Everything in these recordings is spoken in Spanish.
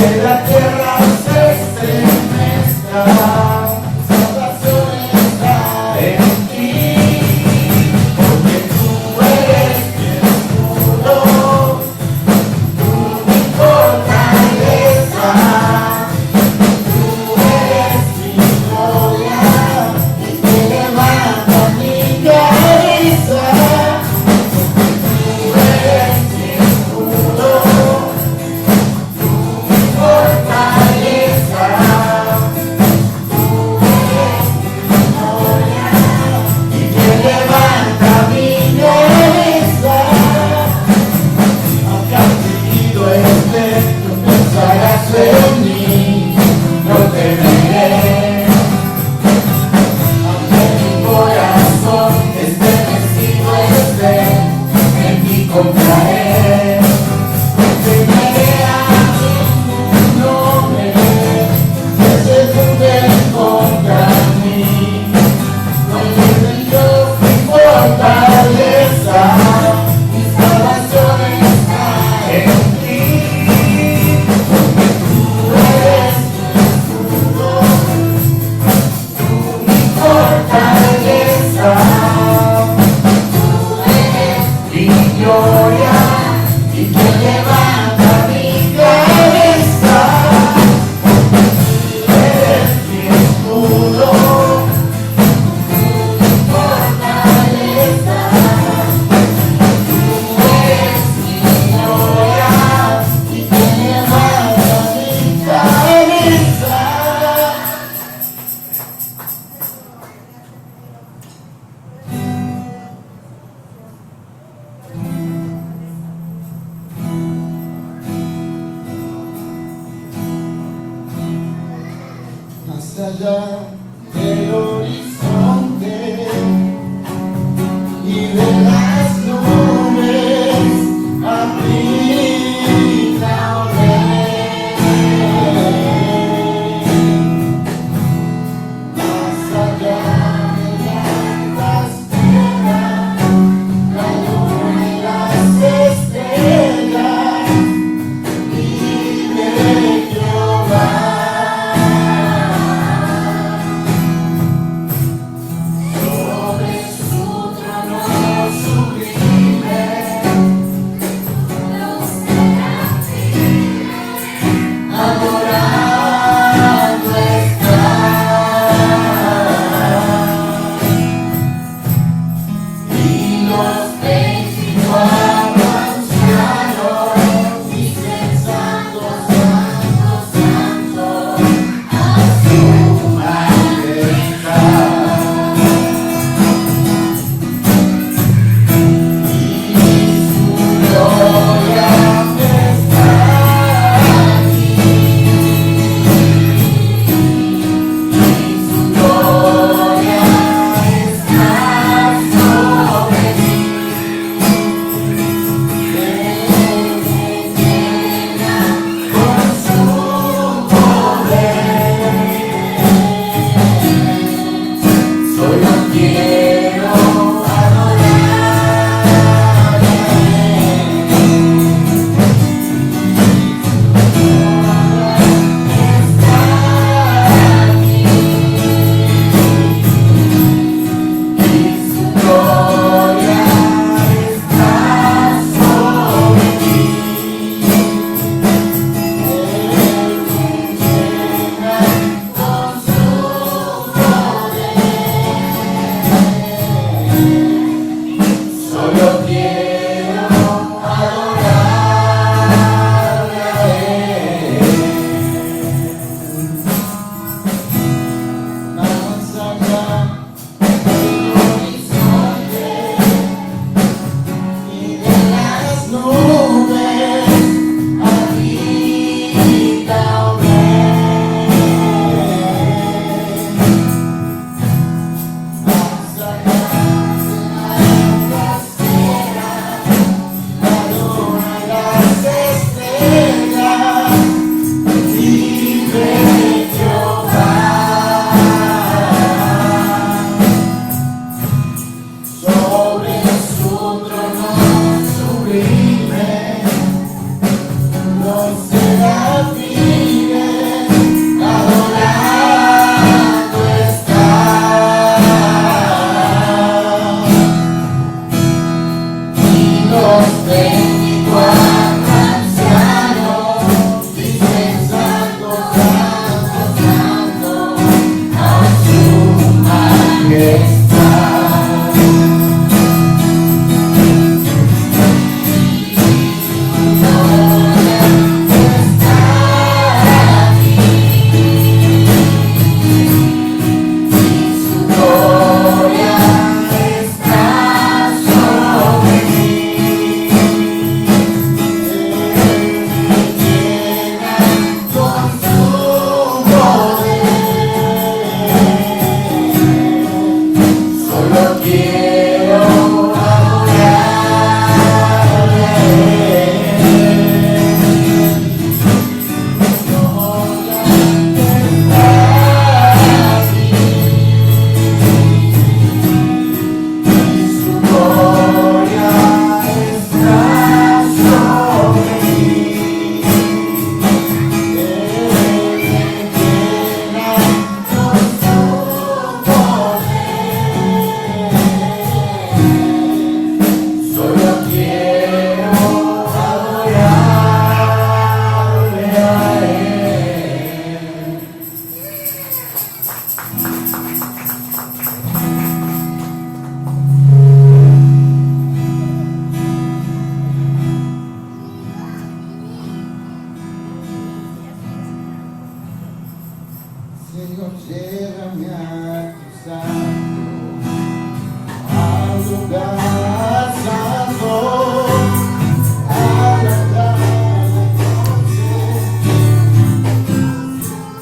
que la tierra se estremezca. Salvación está en ti, porque tú eres mi escudo, tú mi fortaleza, tú eres mi gloria y que levanta mi cabeza. Tú eres mi escudo, fortaleza, tú eres mi gloria y que levanta mi cabeza. Aunque has vivido no pensarás en mí, no temeré. Aunque mi corazón estremecido esté, en ti confiaré. Temeré a no me ve, que se funden contra mí. No es Dios mi fortaleza, mi salvación está en ti. Tú eres mi escudo, tú mi fortaleza, tú eres mi gloria y que levanta mi cabeza. Tú eres mi escudo, tú mi fortaleza, tú eres mi gloria y que levanta mi cabeza. Más allá del horizonte y de las nubes, abrila más allá de las piedras, la luna y las estrellas, vive Jehová. Sobre su trono, su Señor, llévame a tu santo, al lugar santo, a la tarde noche.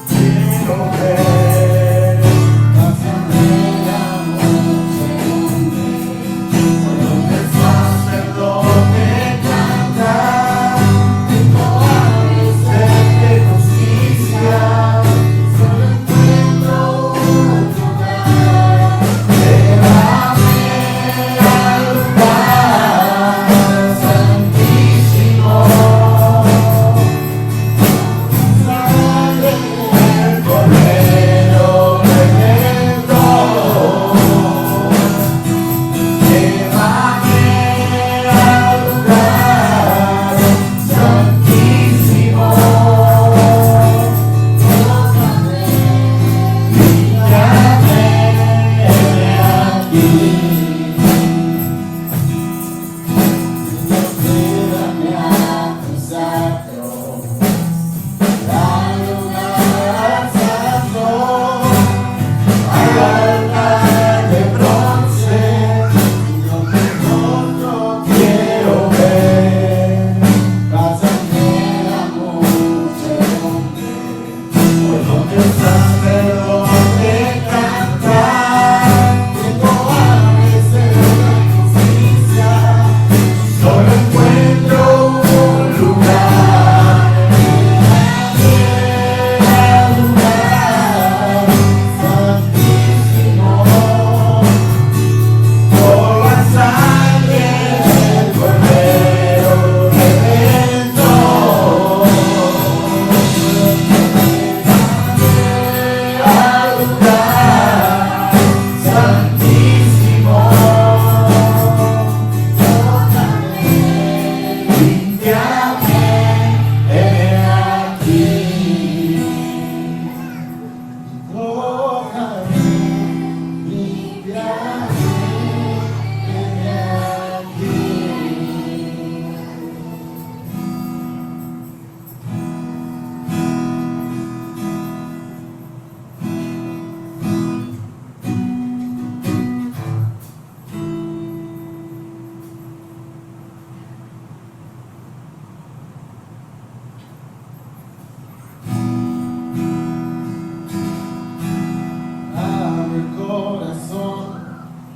Quiero ver, pásame la noche, donde el sacerdote canta, tengo hambre y sed de justicia.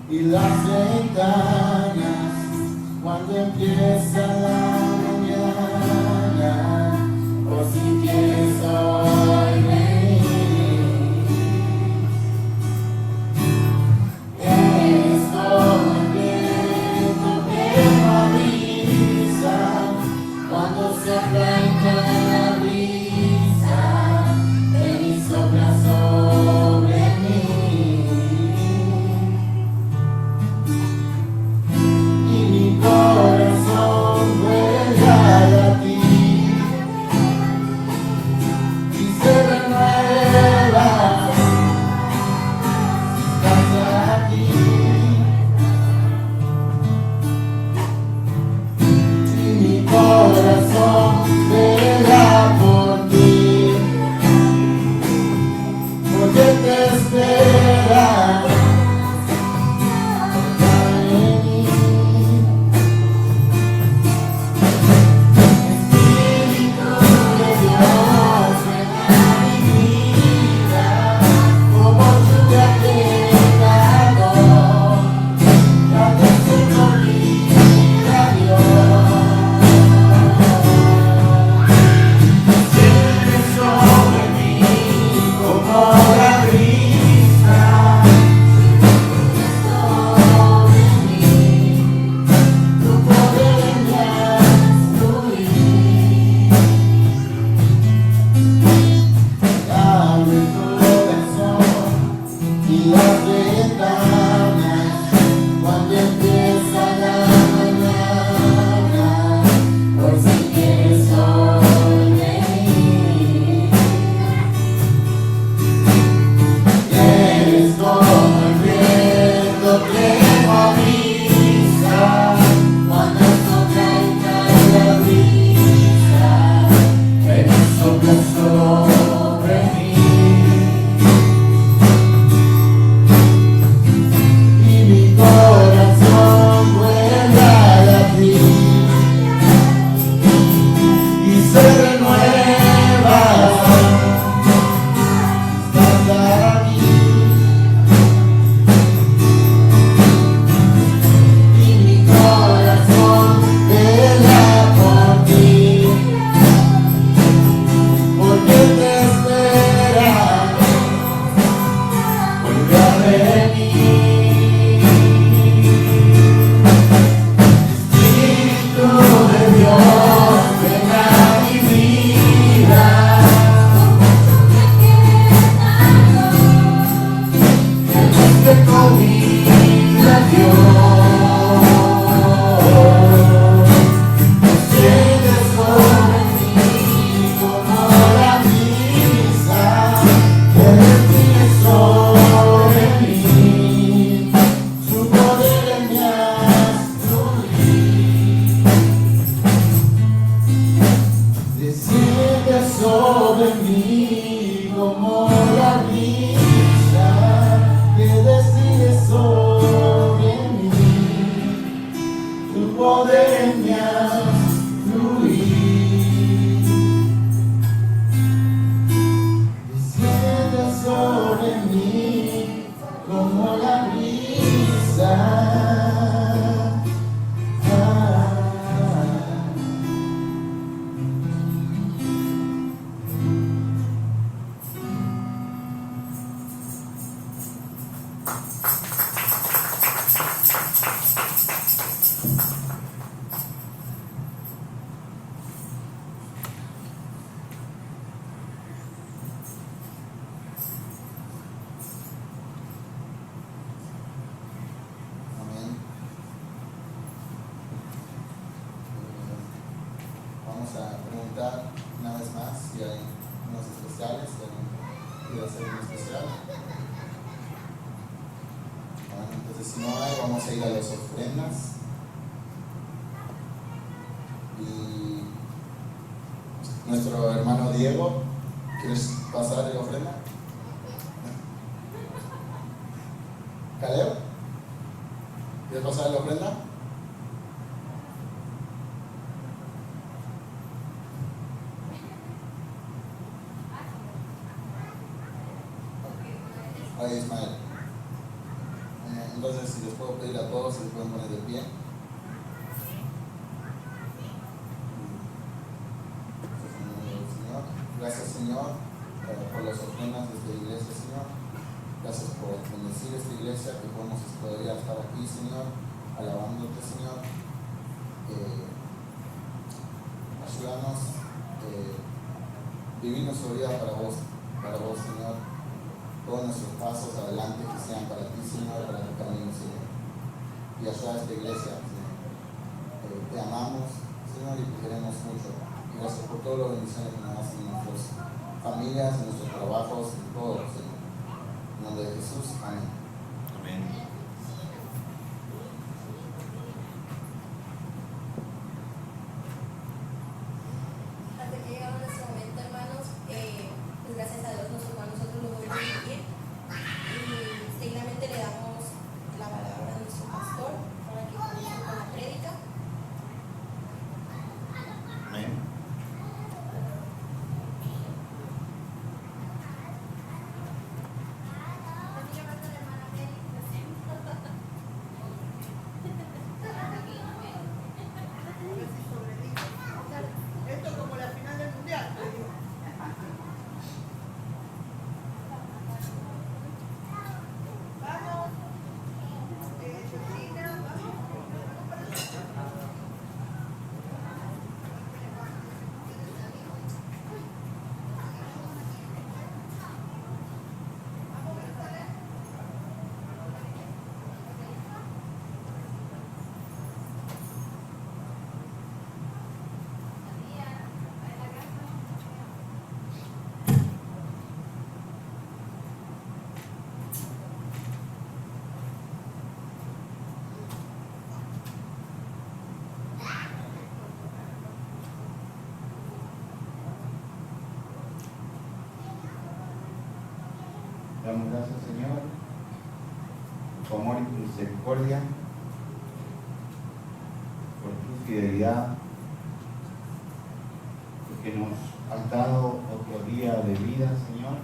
Y las ventanas cuando empieza la mañana, o si quieres hoy venir, eres como el viento que no avisa cuando se arranca la brisa, ven y sopla sobre mí. Corazón como la brisa que desciende sobre mí, tu poder en mí haz fluir, desciende sobre mí como la brisa. Vamos a preguntar una vez más si hay unos especiales, si alguien quiere hacer un especial. Bueno, entonces si no hay, vamos a ir a las ofrendas. Y nuestro hermano Diego, ¿quieres pasar la ofrenda? ¿Caleb? ¿Quieres pasar la ofrenda? Ahí Ismael. Entonces, si les puedo pedir a todos, si les pueden poner de pie. Señor, gracias Señor por las ofrendas de esta iglesia, Señor. Gracias por bendecir esta iglesia, que podemos todavía estar aquí, Señor, alabándote, Señor. Ayúdanos vivir nuestra vida para vos, Señor. Todos nuestros pasos adelante que sean para ti, Señor, para tu camino, Señor. Y ayuda a esta iglesia, Señor. Te amamos, Señor, y te queremos mucho. Y gracias por todas las bendiciones que nos das en nuestras familias, en nuestros trabajos, en todo, Señor. En nombre de Jesús, amén. Amén. Hasta que llegamos a este momento, hermanos, pues gracias a Dios nosotros lo volvemos a vivir y seguidamente le damos la palabra a nuestro pastor para que comience con la prédica. Amén. Esto como la final del mundial. Vamos. Cristina, vamos. Damos gracias, Señor, por tu amor y tu misericordia, por tu fidelidad, porque nos has dado otro día de vida, Señor,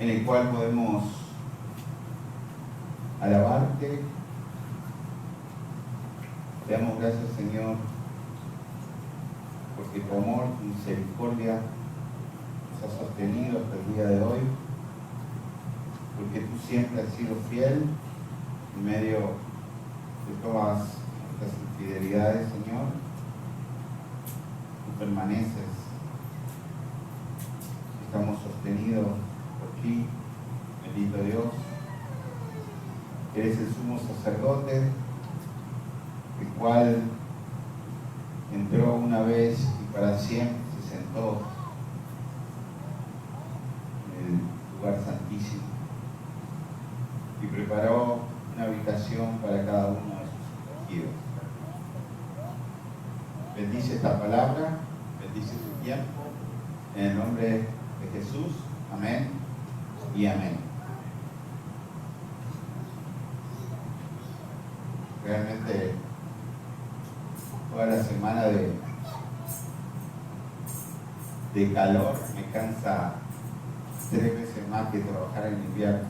en el cual podemos alabarte. Te damos gracias, Señor, porque tu amor, tu misericordia nos ha sostenido hasta el día de hoy, porque tú siempre has sido fiel en medio de todas nuestras infidelidades, Señor. Tú permaneces, estamos sostenidos por ti, bendito Dios. Eres el sumo sacerdote, el cual entró una vez y para siempre se sentó en el lugar santísimo y preparó una habitación para cada uno de sus escogidos. Bendice esta palabra, bendice su tiempo, En el nombre de Jesús, amén y amén. Realmente toda la semana de calor me cansa 3 veces más que trabajar en invierno.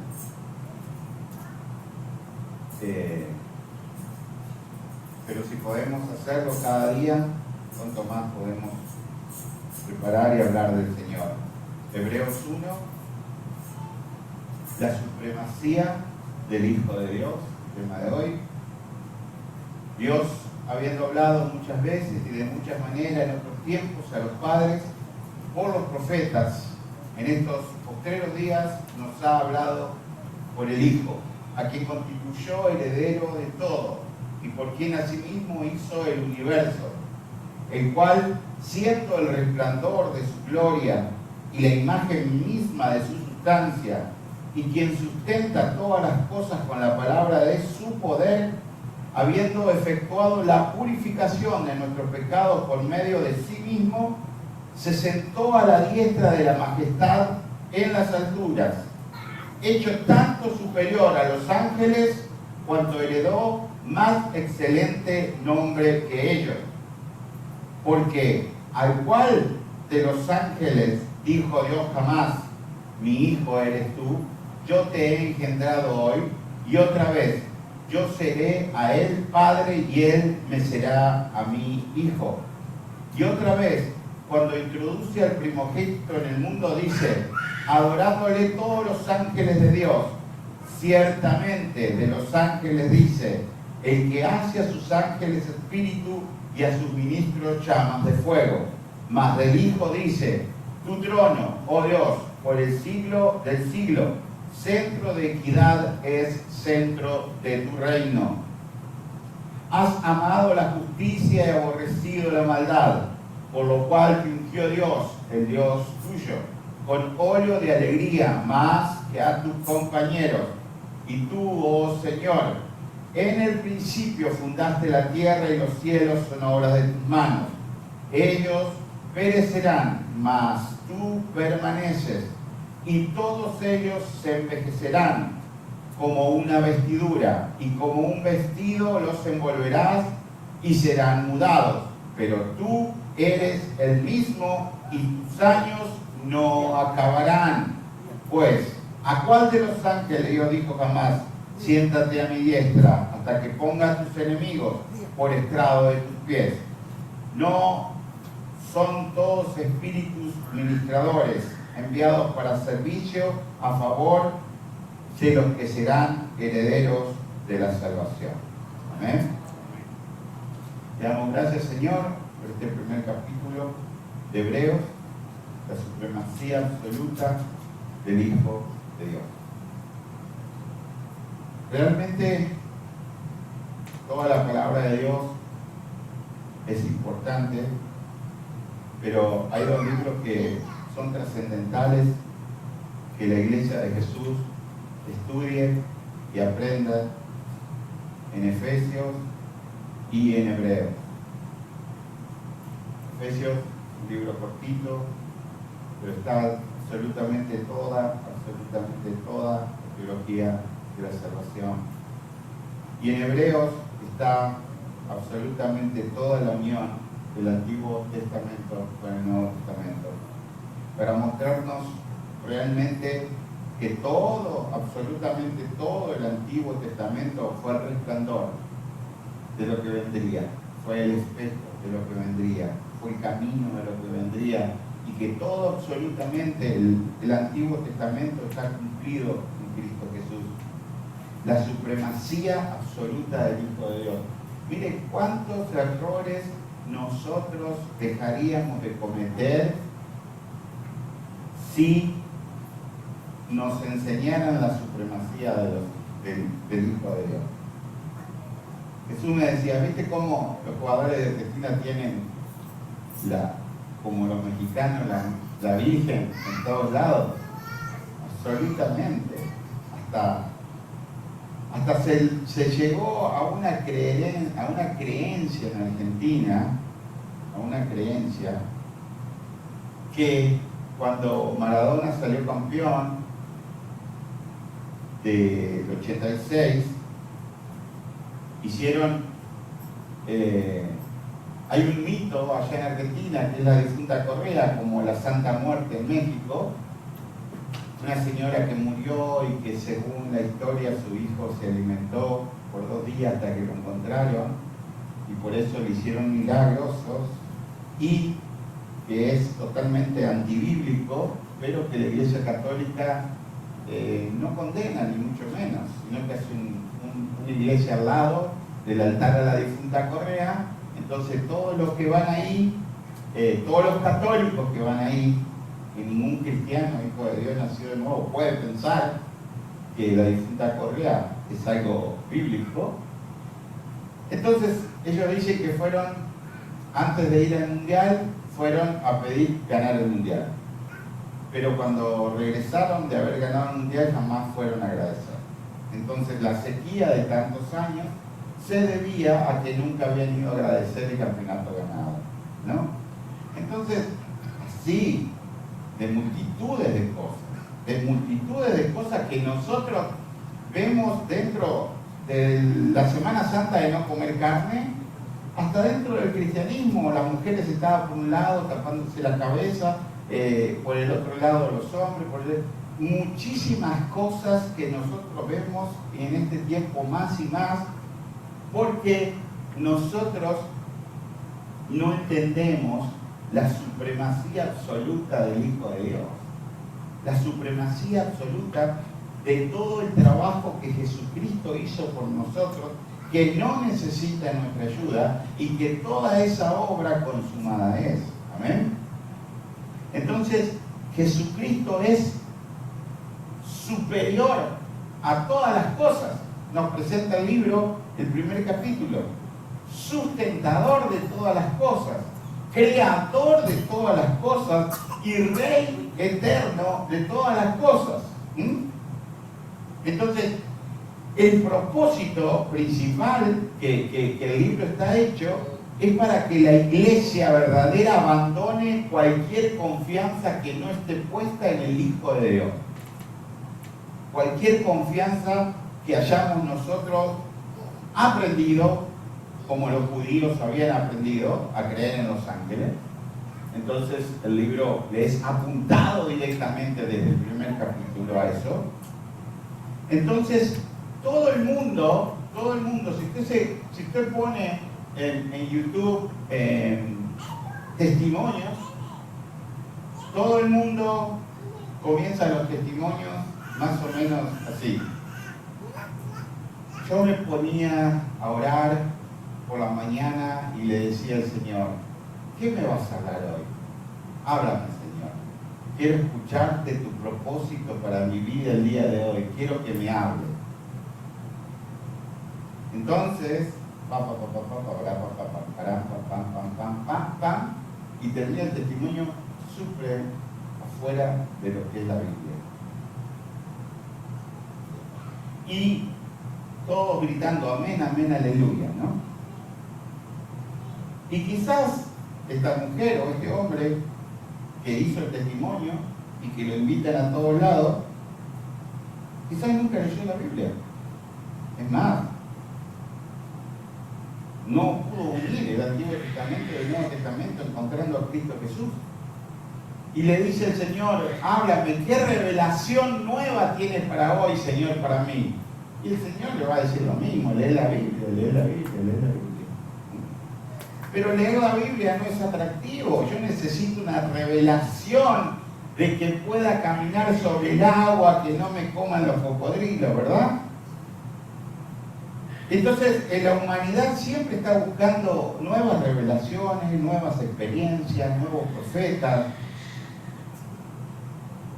Pero si podemos hacerlo cada día, cuanto más podemos preparar y hablar del Señor. Hebreos 1, la supremacía del Hijo de Dios, tema de hoy. Dios, habiendo hablado muchas veces y de muchas maneras en otros tiempos a los padres, por los profetas, en estos postreros días nos ha hablado por el Hijo, a quien constituyó heredero de todo y por quien asimismo hizo el universo, el cual, siendo el resplandor de su gloria y la imagen misma de su sustancia, y quien sustenta todas las cosas con la palabra de su poder, habiendo efectuado la purificación de nuestros pecados por medio de sí mismo, se sentó a la diestra de la majestad en las alturas, hecho tanto superior a los ángeles, cuanto heredó más excelente nombre que ellos. Porque al cual de los ángeles dijo Dios jamás: mi hijo eres tú, yo te he engendrado hoy, y otra vez, yo seré a él padre y él me será a mí hijo. Y otra vez, cuando introduce al primogénito en el mundo, dice: adorándole todos los ángeles de Dios. Ciertamente de los ángeles dice: el que hace a sus ángeles espíritu y a sus ministros llamas de fuego. Mas del Hijo dice: tu trono, oh Dios, por el siglo del siglo, centro de equidad es centro de tu reino. Has amado la justicia y aborrecido la maldad, por lo cual te ungió Dios, el Dios tuyo, con óleo de alegría más que a tus compañeros. Y tú, oh Señor, en el principio fundaste la tierra y los cielos son obras de tus manos. Ellos perecerán, mas tú permaneces, y todos ellos se envejecerán como una vestidura, y como un vestido los envolverás y serán mudados. Pero tú eres el mismo y tus años no acabarán. Pues, ¿a cuál de los ángeles Dios dijo jamás: siéntate a mi diestra hasta que ponga a tus enemigos por estrado de tus pies? No son todos espíritus ministradores enviados para servicio a favor de los que serán herederos de la salvación. Amén. Le damos gracias, Señor, por este primer capítulo de Hebreos, la supremacía absoluta del Hijo de Dios. Realmente toda la palabra de Dios es importante, pero hay 2 libros que son trascendentales, que la Iglesia de Jesús estudie y aprenda: en Efesios y en Hebreos. Efesios, un libro cortito, pero está absolutamente toda la teología de la salvación. Y en Hebreos está absolutamente toda la unión del Antiguo Testamento con el Nuevo Testamento, para mostrarnos realmente que todo, absolutamente todo el Antiguo Testamento fue el resplandor de lo que vendría, fue el espejo de lo que vendría, fue el camino de lo que vendría, y que todo absolutamente el Antiguo Testamento está cumplido en Cristo Jesús. La supremacía absoluta del Hijo de Dios. Mire cuántos errores nosotros dejaríamos de cometer si nos enseñaran la supremacía del Hijo de Dios. Jesús me decía: ¿viste cómo los jugadores de Argentina tienen como los mexicanos, la Virgen en todos lados? Absolutamente. Hasta se llegó a una creencia en Argentina, que cuando Maradona salió campeón del 86, hicieron, hay un mito allá en Argentina que es la difunta Correa, como la Santa Muerte en México, una señora que murió y que según la historia su hijo se alimentó por 2 días hasta que lo encontraron y por eso le hicieron milagrosos, y que es totalmente antibíblico, pero que la Iglesia Católica no condena ni mucho menos, sino que hace una iglesia al lado del altar a la difunta Correa. Entonces todos los que van ahí, todos los católicos que van ahí, que ningún cristiano, hijo de Dios nacido de nuevo, puede pensar que la difunta Correa es algo bíblico. Entonces ellos dicen que fueron, antes de ir al mundial, fueron a pedir ganar el mundial, pero cuando regresaron de haber ganado el mundial jamás fueron a agradecer. Entonces la sequía de tantos años se debía a que nunca habían ido a agradecer el campeonato ganado, ¿no? Entonces, así, de multitudes de cosas que nosotros vemos dentro de la Semana Santa de no comer carne, hasta dentro del cristianismo. Las mujeres estaban por un lado tapándose la cabeza, por el otro lado los hombres, muchísimas cosas que nosotros vemos en este tiempo más y más, porque nosotros no entendemos la supremacía absoluta del Hijo de Dios, la supremacía absoluta de todo el trabajo que Jesucristo hizo por nosotros, que no necesita nuestra ayuda y que toda esa obra consumada es. Amén. Entonces, Jesucristo es superior a todas las cosas. Nos presenta el libro, el primer capítulo. Sustentador de todas las cosas, creador de todas las cosas y rey eterno de todas las cosas. Entonces, el propósito principal que el libro está hecho es para que la iglesia verdadera abandone cualquier confianza que no esté puesta en el Hijo de Dios. Cualquier confianza que hayamos nosotros aprendido, como los judíos habían aprendido a creer en los ángeles. Entonces el libro le es apuntado directamente desde el primer capítulo a eso. Entonces todo el mundo, si usted pone en YouTube testimonios, todo el mundo comienza los testimonios más o menos así. Yo me ponía a orar por la mañana y le decía al Señor, ¿qué me vas a hablar hoy? Háblame, Señor. Quiero escucharte tu propósito para mi vida el día de hoy. Quiero que me hables. Entonces, y termina el testimonio súper afuera de lo que es la Biblia. Y todos gritando amén, amén, aleluya, ¿no? Y quizás esta mujer o este hombre que hizo el testimonio y que lo invitan a todos lados, quizás nunca leyó la Biblia. Es más, no pudo unir el Antiguo Testamento y el Nuevo Testamento encontrando a Cristo Jesús. Y le dice el Señor, háblame, ¿qué revelación nueva tienes para hoy, Señor, para mí? Y el Señor le va a decir lo mismo, lee la Biblia, lee la Biblia, lee la Biblia. Pero leer la Biblia no es atractivo. Yo necesito una revelación de que pueda caminar sobre el agua, que no me coman los cocodrilos, ¿verdad? Entonces, la humanidad siempre está buscando nuevas revelaciones, nuevas experiencias, nuevos profetas.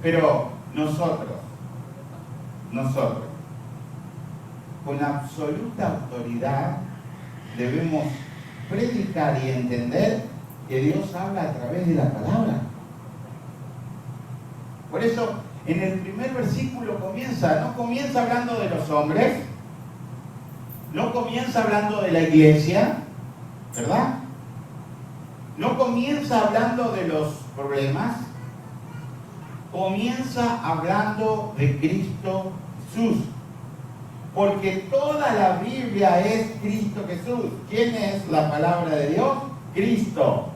Pero nosotros, con absoluta autoridad, debemos predicar y entender que Dios habla a través de la palabra. Por eso, en el primer versículo no comienza hablando de los hombres, no comienza hablando de la iglesia, ¿verdad? No comienza hablando de los problemas, comienza hablando de Cristo Jesús. Porque toda la Biblia es Cristo Jesús. ¿Quién es la palabra de Dios? Cristo.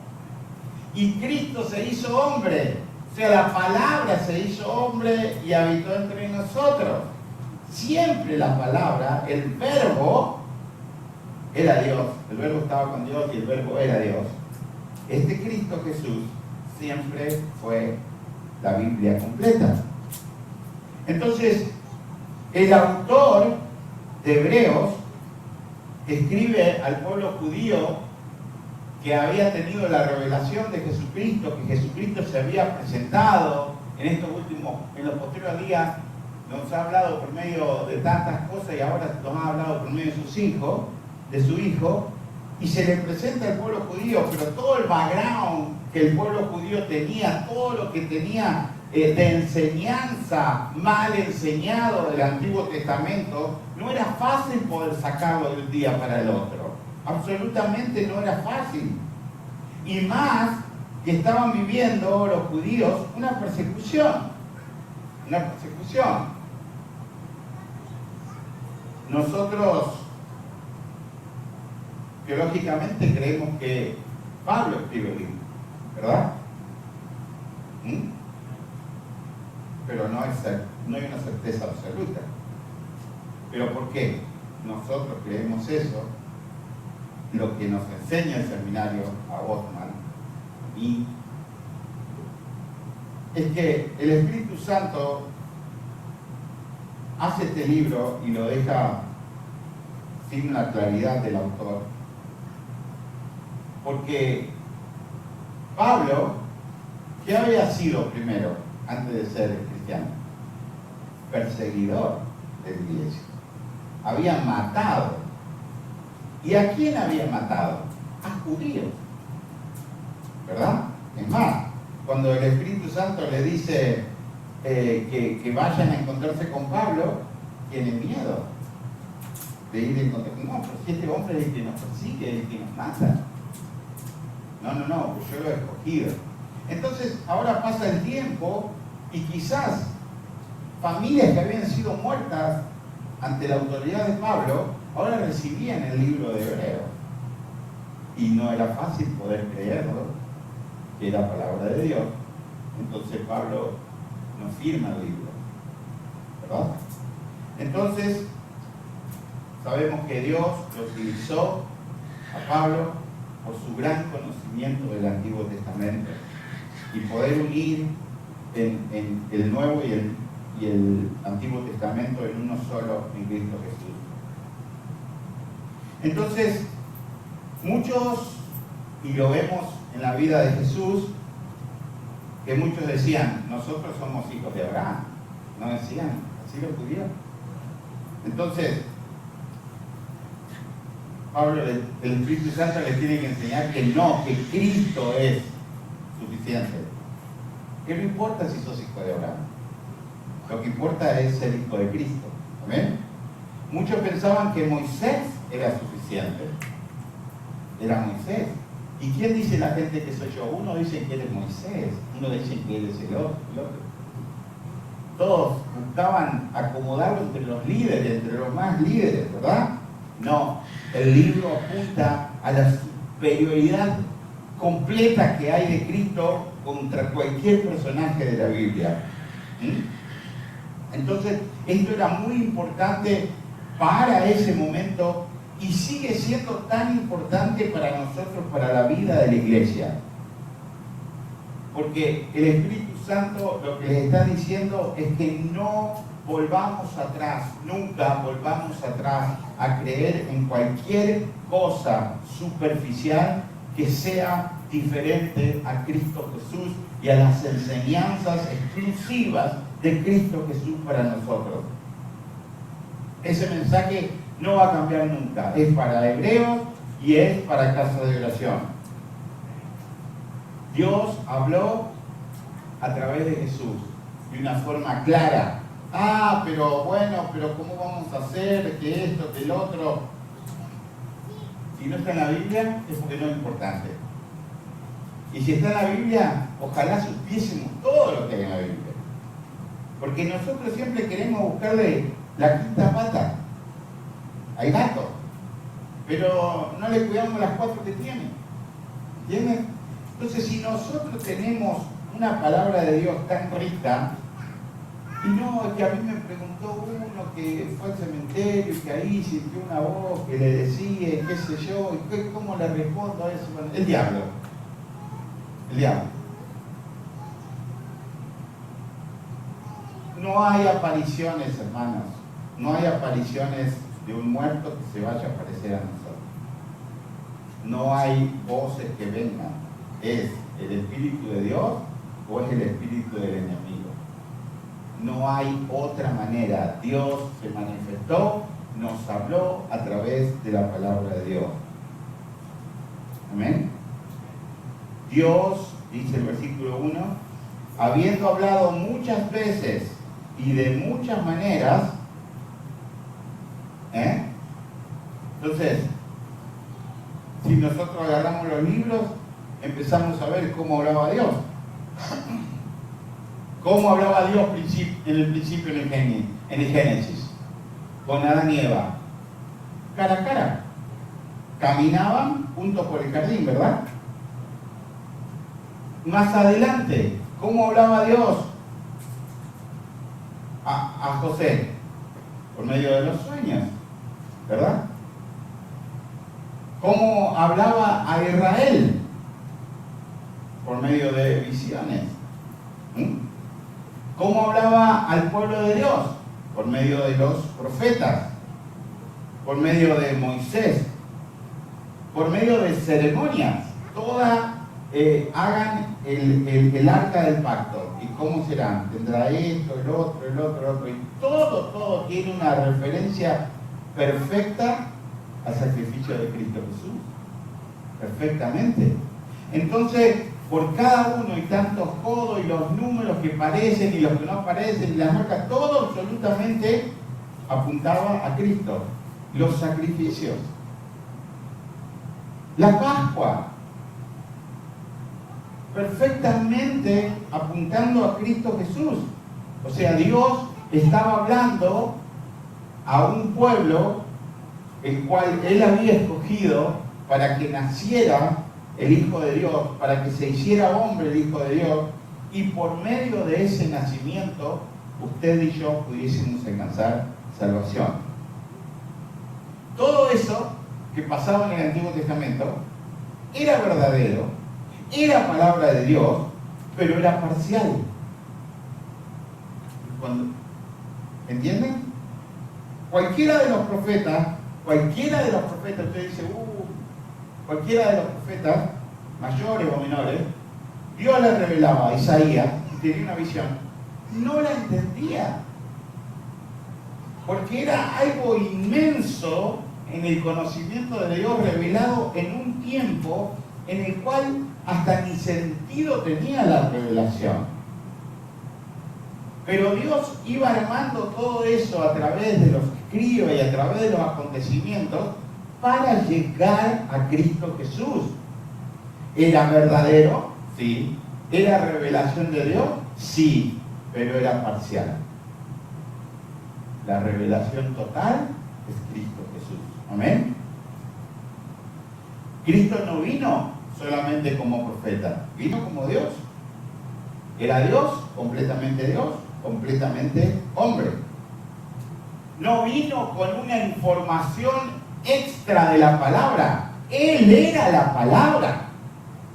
Y Cristo se hizo hombre. O sea, la palabra se hizo hombre y habitó entre nosotros. Siempre la palabra, el verbo, era Dios. El verbo estaba con Dios y el verbo era Dios. Este Cristo Jesús siempre fue la Biblia completa. Entonces, el autor de Hebreos escribe al pueblo judío que había tenido la revelación de Jesucristo, que Jesucristo se había presentado en los posteriores días, nos ha hablado por medio de tantas cosas y ahora nos ha hablado por medio de su hijo, y se le presenta al pueblo judío, pero todo el background que el pueblo judío tenía, todo lo que tenía de enseñanza mal enseñado del Antiguo Testamento, no era fácil poder sacarlo de un día para el otro. Absolutamente no era fácil. Y más que estaban viviendo los judíos una persecución. Una persecución. Nosotros teológicamente creemos que Pablo escribe el libro, ¿verdad? Pero no hay una certeza absoluta. ¿Pero por qué? Nosotros creemos eso, lo que nos enseña el seminario a Bosman, y es que el Espíritu Santo hace este libro y lo deja sin la claridad del autor, porque Pablo, ¿qué había sido primero antes de ser cristiano? Perseguidor de la iglesia. Había matado. ¿Y a quién había matado? A judíos, ¿verdad? Es más, cuando el Espíritu Santo le dice que vayan a encontrarse con Pablo, tienen miedo de ir a encontrarse. No, pero si este hombre es el que nos persigue, es el que nos mata. No, pues yo lo he escogido. Entonces, ahora pasa el tiempo y quizás familias que habían sido muertas ante la autoridad de Pablo, ahora recibían el libro de Hebreos. Y no era fácil poder creerlo, que era palabra de Dios. Entonces Pablo no firma el libro, ¿verdad? Entonces, sabemos que Dios lo utilizó a Pablo por su gran conocimiento del Antiguo Testamento y poder unir en el Nuevo y el Antiguo Testamento en uno solo, en Cristo Jesús. Entonces, muchos, y lo vemos en la vida de Jesús, que muchos decían, nosotros somos hijos de Abraham. ¿No decían así los judíos? Entonces, Pablo, el Espíritu Santo les tiene que enseñar que no, que Cristo es suficiente. Que no importa si sos hijo de Abraham. Lo que importa es ser hijo de Cristo. ¿Amén? Muchos pensaban que Moisés era suficiente. Era Moisés. ¿Y quién dice la gente que soy yo? Uno dice que él es Moisés, uno dice que él es el otro. Todos buscaban acomodarlo entre los líderes, entre los más líderes, ¿verdad? No, el libro apunta a la superioridad completa que hay de Cristo contra cualquier personaje de la Biblia. Entonces, esto era muy importante para ese momento y sigue siendo tan importante para nosotros, para la vida de la iglesia. Porque el Espíritu Santo lo que les está diciendo es que no volvamos atrás, nunca volvamos atrás a creer en cualquier cosa superficial que sea diferente a Cristo Jesús y a las enseñanzas exclusivas de Cristo Jesús para nosotros. Ese mensaje no va a cambiar nunca. Es para Hebreos y es para Casa de Oración. Dios habló a través de Jesús de una forma clara. Pero ¿cómo vamos a hacer que esto, que el otro? Si no está en la Biblia, es porque no es importante. Y si está en la Biblia, ojalá supiésemos todo lo que hay en la Biblia. Porque nosotros siempre queremos buscarle la quinta pata al gato, pero no le cuidamos las 4 que tiene. ¿Entienden? Entonces, si nosotros tenemos una palabra de Dios tan rica, y no, es que a mí me preguntó uno que fue al cementerio y que ahí sintió una voz que le decía, y qué sé yo, y cómo le respondo a eso. Bueno, el diablo. El diablo. No hay apariciones, hermanos. No hay apariciones de un muerto que se vaya a aparecer a nosotros. No hay voces que vengan. ¿Es el Espíritu de Dios o es el espíritu del enemigo? No hay otra manera. Dios se manifestó, nos habló a través de la palabra de Dios. Amén. Dios, dice el versículo 1, habiendo hablado muchas veces y de muchas maneras, entonces, si nosotros agarramos los libros, empezamos a ver cómo hablaba Dios. ¿Cómo hablaba Dios en el principio en el Génesis? Con Adán y Eva. Cara a cara. Caminaban juntos por el jardín, ¿verdad? Más adelante, ¿cómo hablaba Dios a José? Por medio de los sueños, ¿verdad? ¿Cómo hablaba a Israel? Por medio de visiones. ¿Cómo hablaba al pueblo de Dios? Por medio de los profetas, por medio de Moisés, por medio de ceremonias. Todas hagan el arca del pacto. ¿Y cómo serán? Tendrá esto, el otro. Y todo tiene una referencia perfecta al sacrificio de Cristo Jesús. Perfectamente. Entonces, por cada uno y tantos codos y los números que parecen y los que no aparecen y las marcas, todo absolutamente apuntaba a Cristo. Los sacrificios, la Pascua, perfectamente apuntando a Cristo Jesús. O sea, Dios estaba hablando a un pueblo el cual Él había escogido para que naciera el Hijo de Dios, para que se hiciera hombre el Hijo de Dios, y por medio de ese nacimiento usted y yo pudiésemos alcanzar salvación. Todo eso que pasaba en el Antiguo Testamento era verdadero, era palabra de Dios, pero era parcial. ¿Entienden? Cualquiera de los profetas, usted dice, cualquiera de los profetas, mayores o menores, Dios le revelaba a Isaías y tenía una visión. No la entendía, porque era algo inmenso en el conocimiento de Dios revelado en un tiempo en el cual hasta ni sentido tenía la revelación. Pero Dios iba armando todo eso a través de los escribas y a través de los acontecimientos para llegar a Cristo Jesús. ¿Era verdadero? Sí. ¿Era revelación de Dios? Sí, pero era parcial. La revelación total es Cristo Jesús. Amén. Cristo no vino solamente como profeta, vino como Dios. Era Dios, completamente hombre. No vino con una información extra de la palabra. Él era la palabra.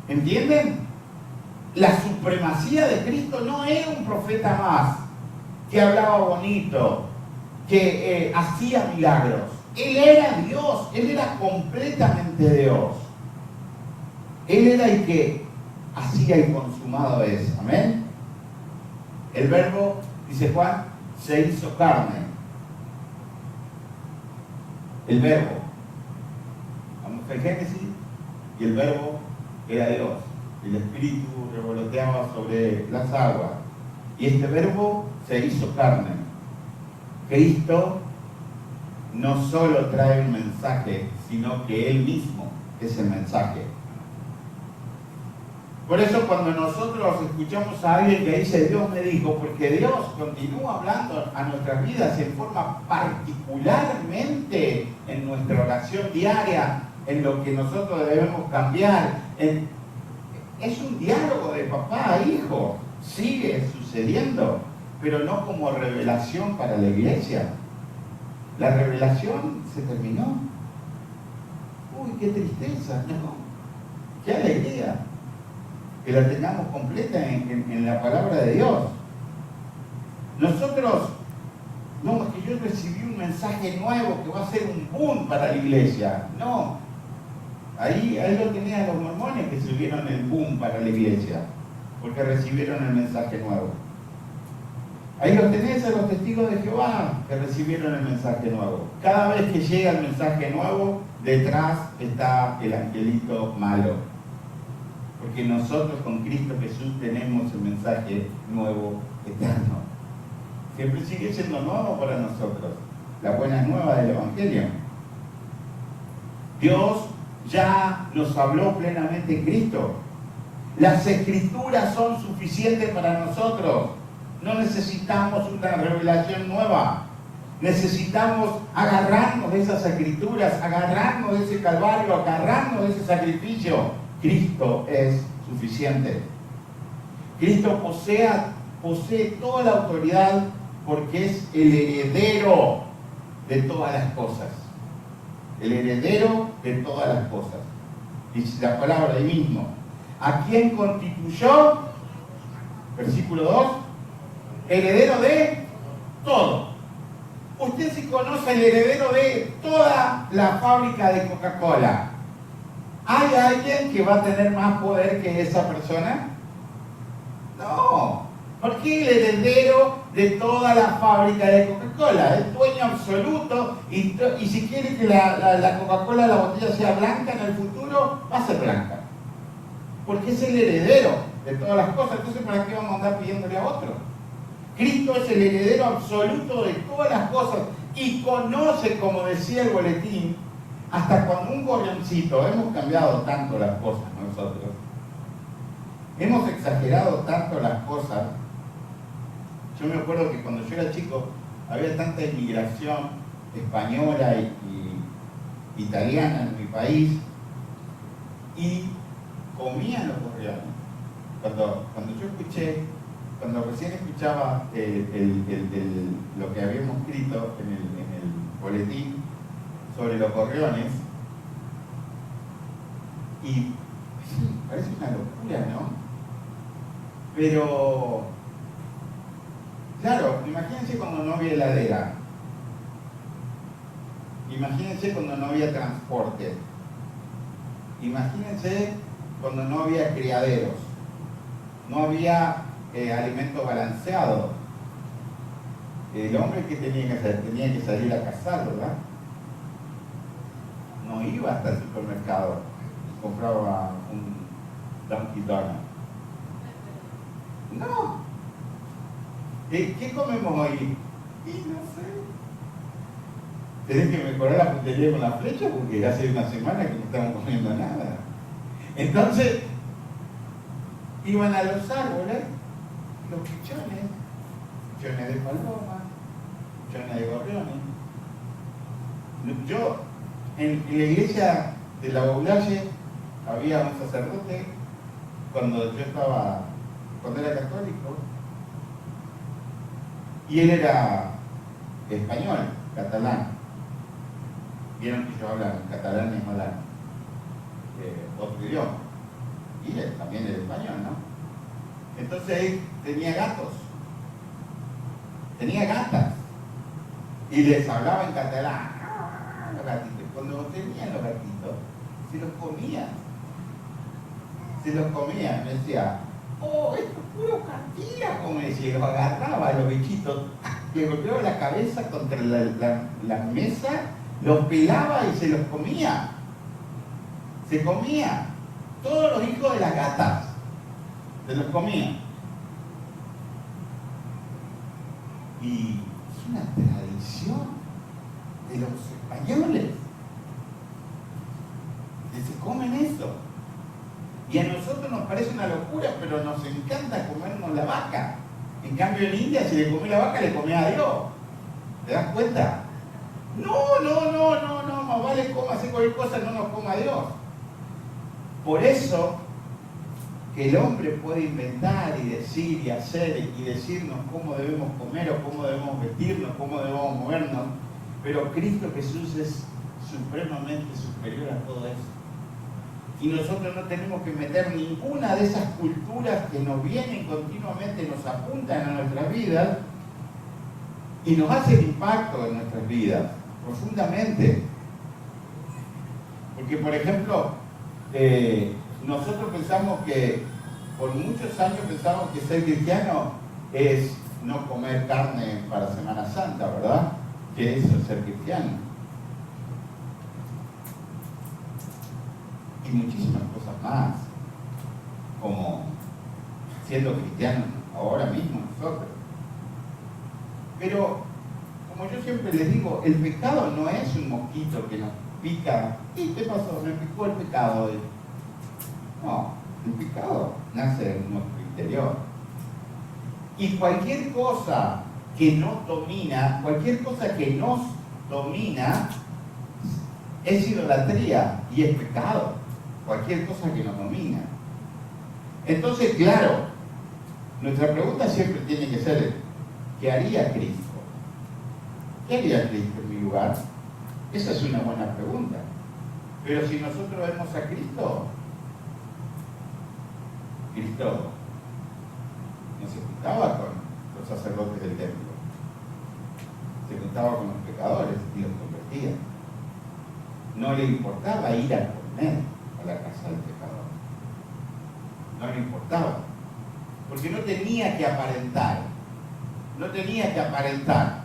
¿Entienden? La supremacía de Cristo no era un profeta más que hablaba bonito, que hacía milagros. Él era Dios, Él era completamente Dios. Él era el que hacía y consumado es. Amén. El verbo, dice Juan, se hizo carne. El verbo. Vamos al Génesis y el verbo era Dios. El Espíritu revoloteaba sobre las aguas. Y este verbo se hizo carne. Cristo no solo trae un mensaje, sino que Él mismo es el mensaje. Por eso cuando nosotros escuchamos a alguien que dice Dios me dijo, porque Dios continúa hablando a nuestras vidas en forma particularmente en nuestra oración diaria, en lo que nosotros debemos cambiar. Es un diálogo de papá a hijo, sigue sucediendo, pero no como revelación para la iglesia. La revelación se terminó. Uy, qué tristeza, no, qué alegría que la tengamos completa en la palabra de Dios. Nosotros, no, es que yo recibí un mensaje nuevo que va a ser un boom para la iglesia. No, ahí lo tenían los mormones que subieron el boom para la iglesia, porque recibieron el mensaje nuevo. Ahí los tenés a los testigos de Jehová que recibieron el mensaje nuevo. Cada vez que llega el mensaje nuevo, detrás está el angelito malo. Porque nosotros con Cristo Jesús tenemos el mensaje nuevo eterno. Siempre sigue siendo nuevo para nosotros. La buena nueva del Evangelio. Dios ya nos habló plenamente en Cristo. Las Escrituras son suficientes para nosotros. No necesitamos una revelación nueva. Necesitamos agarrarnos de esas Escrituras, agarrarnos de ese Calvario, agarrarnos de ese sacrificio. Cristo es suficiente. Cristo posee toda la autoridad porque es el heredero de todas las cosas. El heredero de todas las cosas. Dice la palabra ahí mismo. ¿A quién constituyó? Versículo 2. Heredero de todo. Usted sí conoce el heredero de toda la fábrica de Coca-Cola. ¿Hay alguien que va a tener más poder que esa persona? No. Porque el heredero de toda la fábrica de Coca-Cola, el dueño absoluto, y si quiere que la Coca-Cola, la botella sea blanca en el futuro, va a ser blanca. Porque es el heredero de todas las cosas. Entonces, ¿para qué vamos a andar pidiéndole a otro? Cristo es el heredero absoluto de todas las cosas y conoce, como decía el boletín, hasta cuando un gorrioncito. Hemos cambiado tanto las cosas nosotros. Hemos exagerado tanto las cosas. Yo me acuerdo que cuando yo era chico había tanta inmigración española y italiana en mi país y comían los gorriones. Cuando yo escuché, cuando recién escuchaba lo que habíamos escrito en el boletín sobre los gorriones, y sí, parece una locura, ¿no? Pero, claro, imagínense cuando no había heladera, imagínense cuando no había transporte, imagínense cuando no había criaderos, no había alimento balanceado. El hombre que tenía que hacer, tenía que salir a cazar, ¿verdad? No iba hasta el supermercado, compraba un Dunkin' Donuts. No. ¿Qué comemos hoy? Y no sé. Tenés que mejorar la puntería con la flecha porque hace una semana que no estamos comiendo nada. Entonces, iban a los árboles, los pichones de paloma, pichones de gorriones. Yo, en la iglesia de la Boulaye, había un sacerdote cuando era católico, y él era español, catalán. Vieron que yo hablaba catalán y holanda, otro idioma, y él también era español, ¿no? Entonces él tenía gatos, tenía gatas, y les hablaba en catalán. Los gatitos, cuando tenían los gatitos, se los comían, me decía, oh, esto es puro cartílago, me decía, los agarraba a los bichitos, le golpeaba la cabeza contra la mesa, los pelaba y se los comía. Se comía. Todos los hijos de las gatas se los comían. Y es una tradición de los españoles que se comen eso. Y a nosotros nos parece una locura, pero nos encanta comernos la vaca. En cambio en India, si le comés la vaca, le comés a Dios. ¿Te das cuenta? No, más vale coma, hacer cualquier cosa, no nos coma Dios. Por eso que el hombre puede inventar y decir y hacer y decirnos cómo debemos comer o cómo debemos vestirnos, cómo debemos movernos, pero Cristo Jesús es supremamente superior a todo eso. Y nosotros no tenemos que meter ninguna de esas culturas que nos vienen continuamente, nos apuntan a nuestras vidas y nos hacen impacto en nuestras vidas, profundamente. Porque, por ejemplo, nosotros pensamos que, por muchos años pensamos que ser cristiano es no comer carne para Semana Santa, ¿verdad? Que eso es ser cristiano. Y muchísimas cosas más, como siendo cristianos ahora mismo nosotros. Pero, como yo siempre les digo, el pecado no es un mosquito que nos pica. ¿Y qué pasó? Me picó el pecado hoy. No, el pecado nace en nuestro interior. Y cualquier cosa que nos domina, cualquier cosa que nos domina, es idolatría y es pecado. Cualquier cosa que nos domina. Entonces, claro, nuestra pregunta siempre tiene que ser, ¿qué haría Cristo? ¿Qué haría Cristo en mi lugar? Esa es una buena pregunta. Pero si nosotros vemos a Cristo, Cristo no se juntaba con los sacerdotes del templo, se juntaba con los pecadores y los convertía. No le importaba ir a comer a la casa del pecador. No le importaba. Porque no tenía que aparentar. No tenía que aparentar.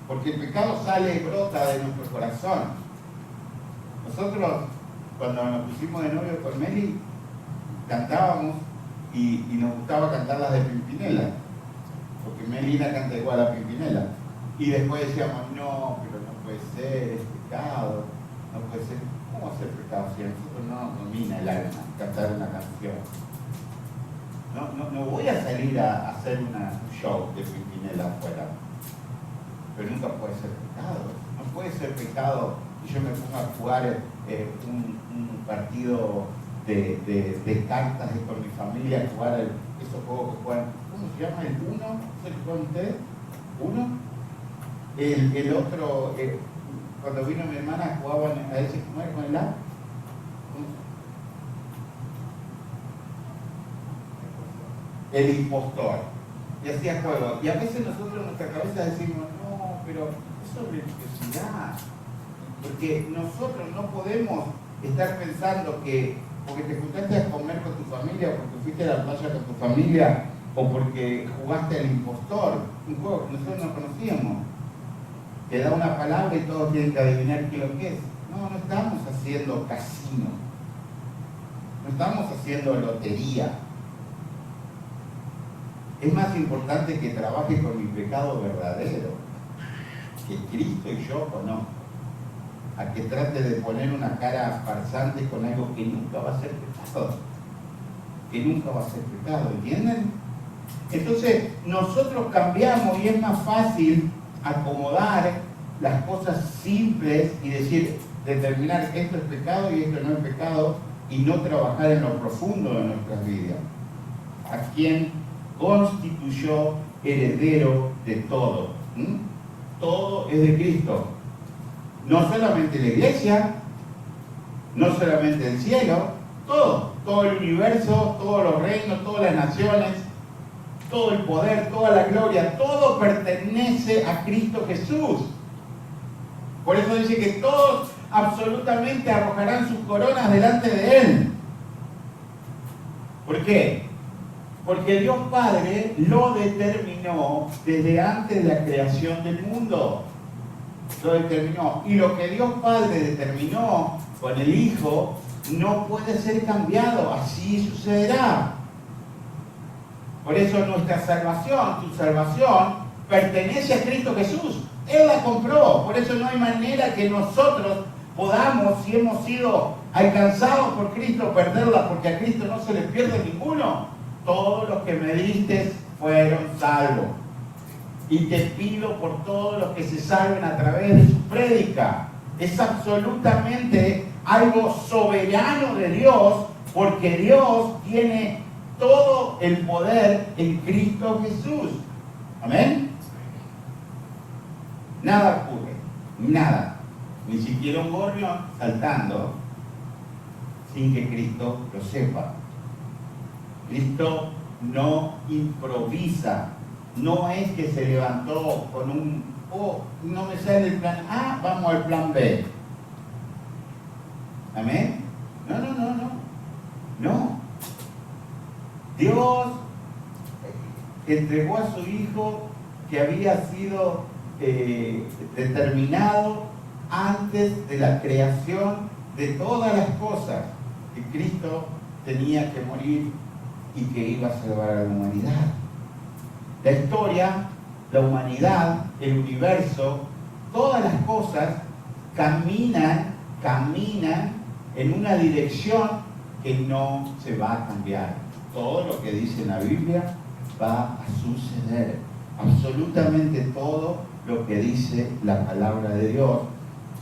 Porque el pecado sale y brota de nuestro corazón. Nosotros, cuando nos pusimos de novio con Meli, cantábamos y nos gustaba cantar las de Pimpinela. Porque Melina canta igual a Pimpinela. Y después decíamos, no, pero no puede ser, es pecado. No puede ser. ¿Cómo hacer pecado si a nosotros no nos domina el alma cantar una canción? No voy a salir a hacer un show de Pimpinela afuera, pero nunca puede ser pecado. No puede ser pecado que yo me ponga a jugar un partido de cartas con mi familia, jugar esos juegos que juegan. ¿Cómo se llama? ¿El uno? ¿Se lo juegan ustedes? ¿Uno? El otro, cuando vino mi hermana jugaban a ese con el A. El impostor. Y hacía juego. Y a veces nosotros en nuestra cabeza decimos, no, pero es sobre religiosidad. Porque nosotros no podemos estar pensando que porque te juntaste a comer con tu familia, o porque fuiste a la playa con tu familia, o porque jugaste al impostor, un juego que nosotros no conocíamos. Te da una palabra y todos tienen que adivinar qué es lo que es. No estamos haciendo casino. No estamos haciendo lotería. Es más importante que trabaje con mi pecado verdadero, que Cristo y yo conozco, a que trate de poner una cara farsante con algo que nunca va a ser pecado. Que nunca va a ser pecado, ¿entienden? Entonces, nosotros cambiamos y es más fácil acomodar las cosas simples y decir, determinar esto es pecado y esto no es pecado y no trabajar en lo profundo de nuestras vidas. A quien constituyó heredero de todo. Todo es de Cristo. No solamente la iglesia, no solamente el cielo, todo el universo, todos los reinos, todas las naciones, todo el poder, toda la gloria, todo pertenece a Cristo Jesús. Por eso dice que todos absolutamente arrojarán sus coronas delante de Él. ¿Por qué? Porque Dios Padre lo determinó desde antes de la creación del mundo. Lo determinó. Y lo que Dios Padre determinó con el Hijo no puede ser cambiado. Así sucederá. Por eso nuestra salvación, tu salvación, pertenece a Cristo Jesús. Él la compró. Por eso no hay manera que nosotros podamos, si hemos sido alcanzados por Cristo, perderla, porque a Cristo no se le pierde ninguno. Todos los que me diste fueron salvos. Y te pido por todos los que se salven a través de su prédica. Es absolutamente algo soberano de Dios, porque Dios tiene todo el poder en Cristo Jesús. Amén. Nada ocurre, nada, ni siquiera un gorrión saltando sin que Cristo lo sepa. Cristo no improvisa, no es que se levantó con un, no me sale el plan A, vamos al plan B. Amén. No. Dios entregó a su Hijo que había sido determinado antes de la creación de todas las cosas, que Cristo tenía que morir y que iba a salvar a la humanidad. La historia, la humanidad, el universo, todas las cosas caminan en una dirección que no se va a cambiar. Todo lo que dice la Biblia va a suceder. Absolutamente todo lo que dice la palabra de Dios.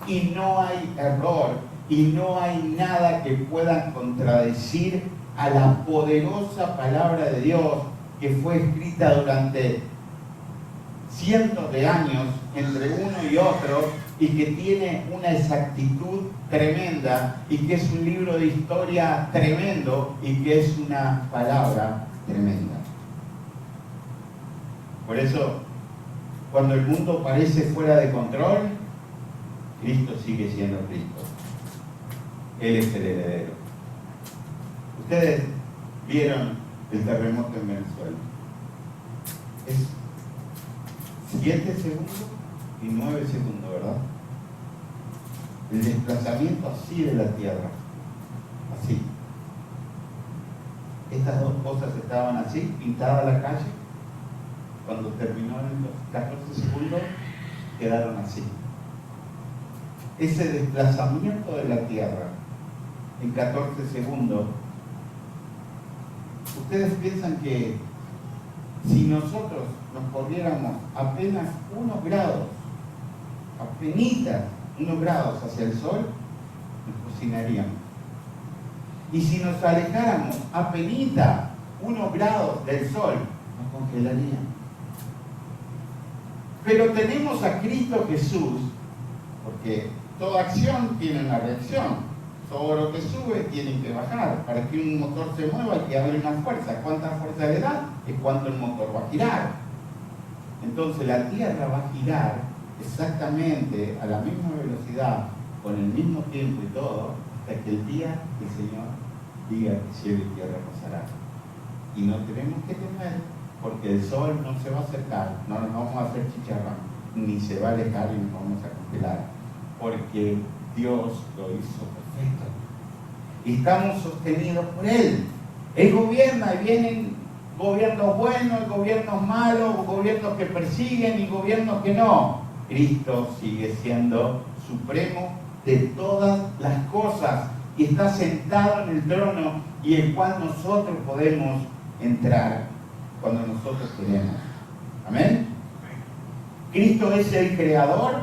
Y no hay error, y no hay nada que pueda contradecir a la poderosa palabra de Dios que fue escrita durante cientos de años entre uno y otro y que tiene una exactitud tremenda y que es un libro de historia tremendo y que es una palabra tremenda. Por eso, cuando el mundo parece fuera de control, Cristo sigue siendo Cristo. Él es el heredero. Ustedes vieron el terremoto en Venezuela. Es 7 segundos y 9 segundos, ¿verdad? El desplazamiento así de la tierra. Así. Estas dos cosas estaban así, pintadas la calle. Cuando terminó en los 14 segundos, quedaron así. Ese desplazamiento de la tierra en 14 segundos, ustedes piensan que si nosotros nos corriéramos apenas 1 grado, apenitas 1 grado hacia el sol, nos cocinaríamos. Y si nos alejáramos apenita 1 grado del sol, nos congelaríamos. Pero tenemos a Cristo Jesús, porque toda acción tiene una reacción. Todo lo que sube tiene que bajar. Para que un motor se mueva hay que darle una fuerza. ¿Cuánta fuerza le da? Es cuánto el motor va a girar. Entonces la Tierra va a girar exactamente a la misma velocidad, con el mismo tiempo y todo, hasta que el día que el Señor diga que cielo y tierra pasará. Y no tenemos que temer, porque el sol no se va a acercar, no nos vamos a hacer chicharrón, ni se va a alejar y nos vamos a congelar, porque Dios lo hizo perfecto. Y estamos sostenidos por Él. Él gobierna y vienen gobiernos buenos, gobiernos malos, gobiernos que persiguen y gobiernos que no. Cristo sigue siendo supremo de todas las cosas y está sentado en el trono y el cual nosotros podemos entrar cuando nosotros queremos. Amén. Cristo es el creador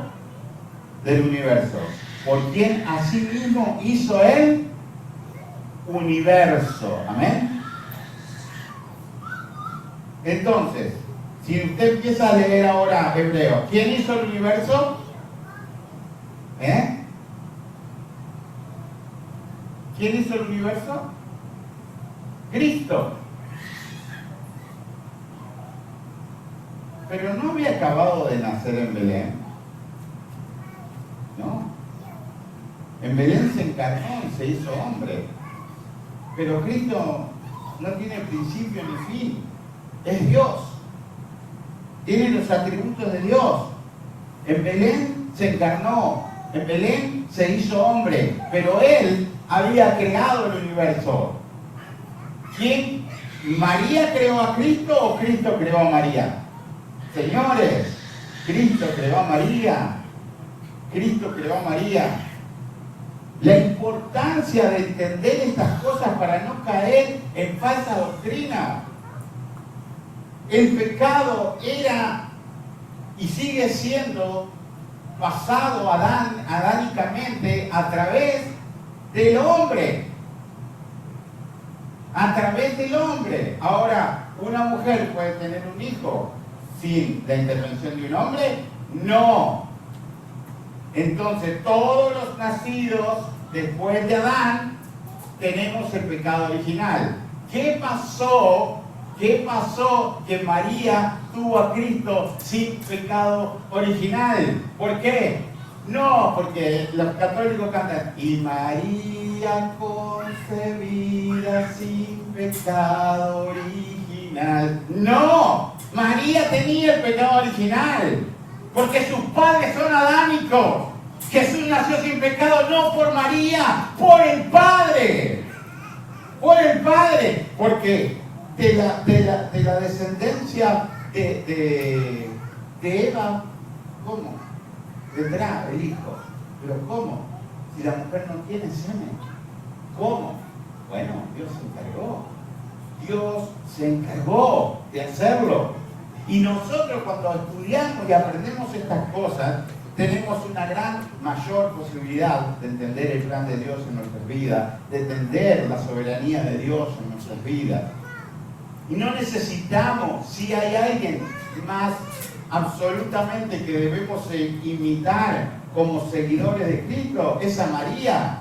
del universo, por quien asimismo hizo el universo. Amén. Entonces, si usted empieza a leer ahora Hebreo, ¿quién hizo el universo? ¿Quién hizo el universo? Cristo. Pero no había acabado de nacer en Belén. ¿No? En Belén se encarnó y se hizo hombre. Pero Cristo no tiene principio ni fin. Es Dios. Tiene los atributos de Dios. En Belén se encarnó. En Belén se hizo hombre. Pero Él había creado el universo. ¿Quién? ¿María creó a Cristo o Cristo creó a María? Señores, Cristo creó a María. Cristo creó a María. La importancia de entender estas cosas para no caer en falsa doctrina. El pecado era y sigue siendo pasado adánicamente a través del hombre. A través del hombre. Ahora, ¿una mujer puede tener un hijo sin la intervención de un hombre? No. Entonces, todos los nacidos después de Adán tenemos el pecado original. ¿Qué pasó? ¿Qué pasó que María tuvo a Cristo sin pecado original? ¿Por qué? No, porque los católicos cantan y María concebida sin pecado original. No, María tenía el pecado original, porque sus padres son adánicos. Jesús nació sin pecado no por María, por el Padre. Por el Padre, porque de la descendencia de Eva, ¿cómo? Vendrá el hijo. ¿Pero cómo? Si la mujer no tiene semen. ¿Cómo? Bueno, Dios se encargó. Dios se encargó de hacerlo. Y nosotros cuando estudiamos y aprendemos estas cosas, tenemos una gran mayor posibilidad de entender el plan de Dios en nuestras vidas, de entender la soberanía de Dios en nuestras vidas. Y no necesitamos, si hay alguien más absolutamente que debemos imitar como seguidores de Cristo, es a María.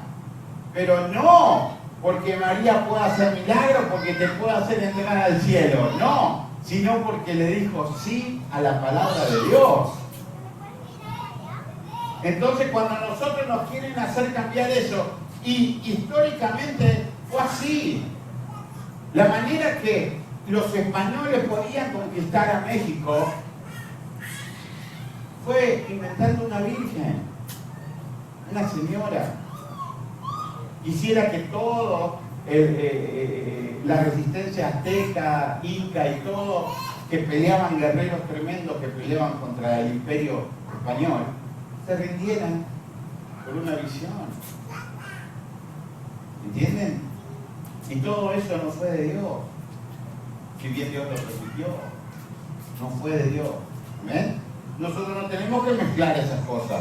Pero no porque María pueda hacer milagros, porque te pueda hacer entrar al cielo, no, sino porque le dijo sí a la palabra de Dios. Entonces, cuando nosotros nos quieren hacer cambiar eso, y históricamente fue así, la manera que los españoles podían conquistar a México fue inventando una virgen, una señora. Quisiera que todo, la resistencia azteca, inca y todo, que peleaban guerreros tremendos, que peleaban contra el imperio español, se rindieran por una visión. ¿Entienden? Y todo eso no fue de Dios. Si bien Dios lo permitió, no fue de Dios. ¿Ven? Nosotros no tenemos que mezclar esas cosas.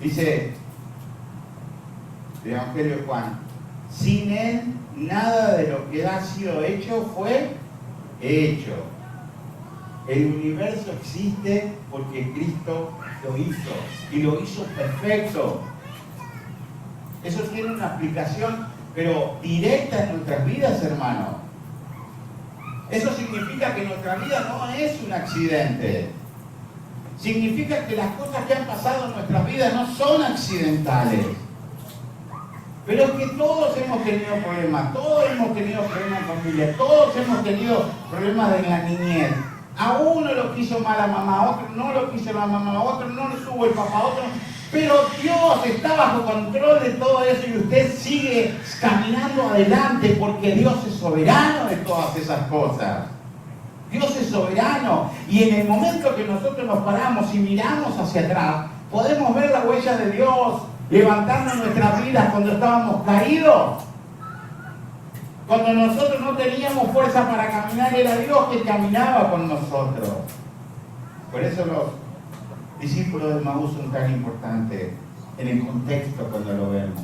Dice el Evangelio de Juan, sin Él nada de lo que ha sido hecho fue hecho. El universo existe porque Cristo lo hizo, y lo hizo perfecto. Eso tiene una aplicación, pero directa en nuestras vidas, hermanos. Eso significa que nuestra vida no es un accidente. Significa que las cosas que han pasado en nuestras vidas no son accidentales. Pero es que todos hemos tenido problemas, todos hemos tenido problemas en familia, todos hemos tenido problemas en la niñez. A uno lo quiso mal la mamá, a otro no lo quiso la mamá, a otro no lo tuvo el papá, a otro. Pero Dios está bajo control de todo eso y usted sigue caminando adelante porque Dios es soberano de todas esas cosas. Dios es soberano, y en el momento que nosotros nos paramos y miramos hacia atrás, podemos ver la huella de Dios levantando nuestras vidas cuando estábamos caídos. Cuando nosotros no teníamos fuerza para caminar, era Dios que caminaba con nosotros. Por eso los discípulos de Maús son tan importantes en el contexto cuando lo vemos.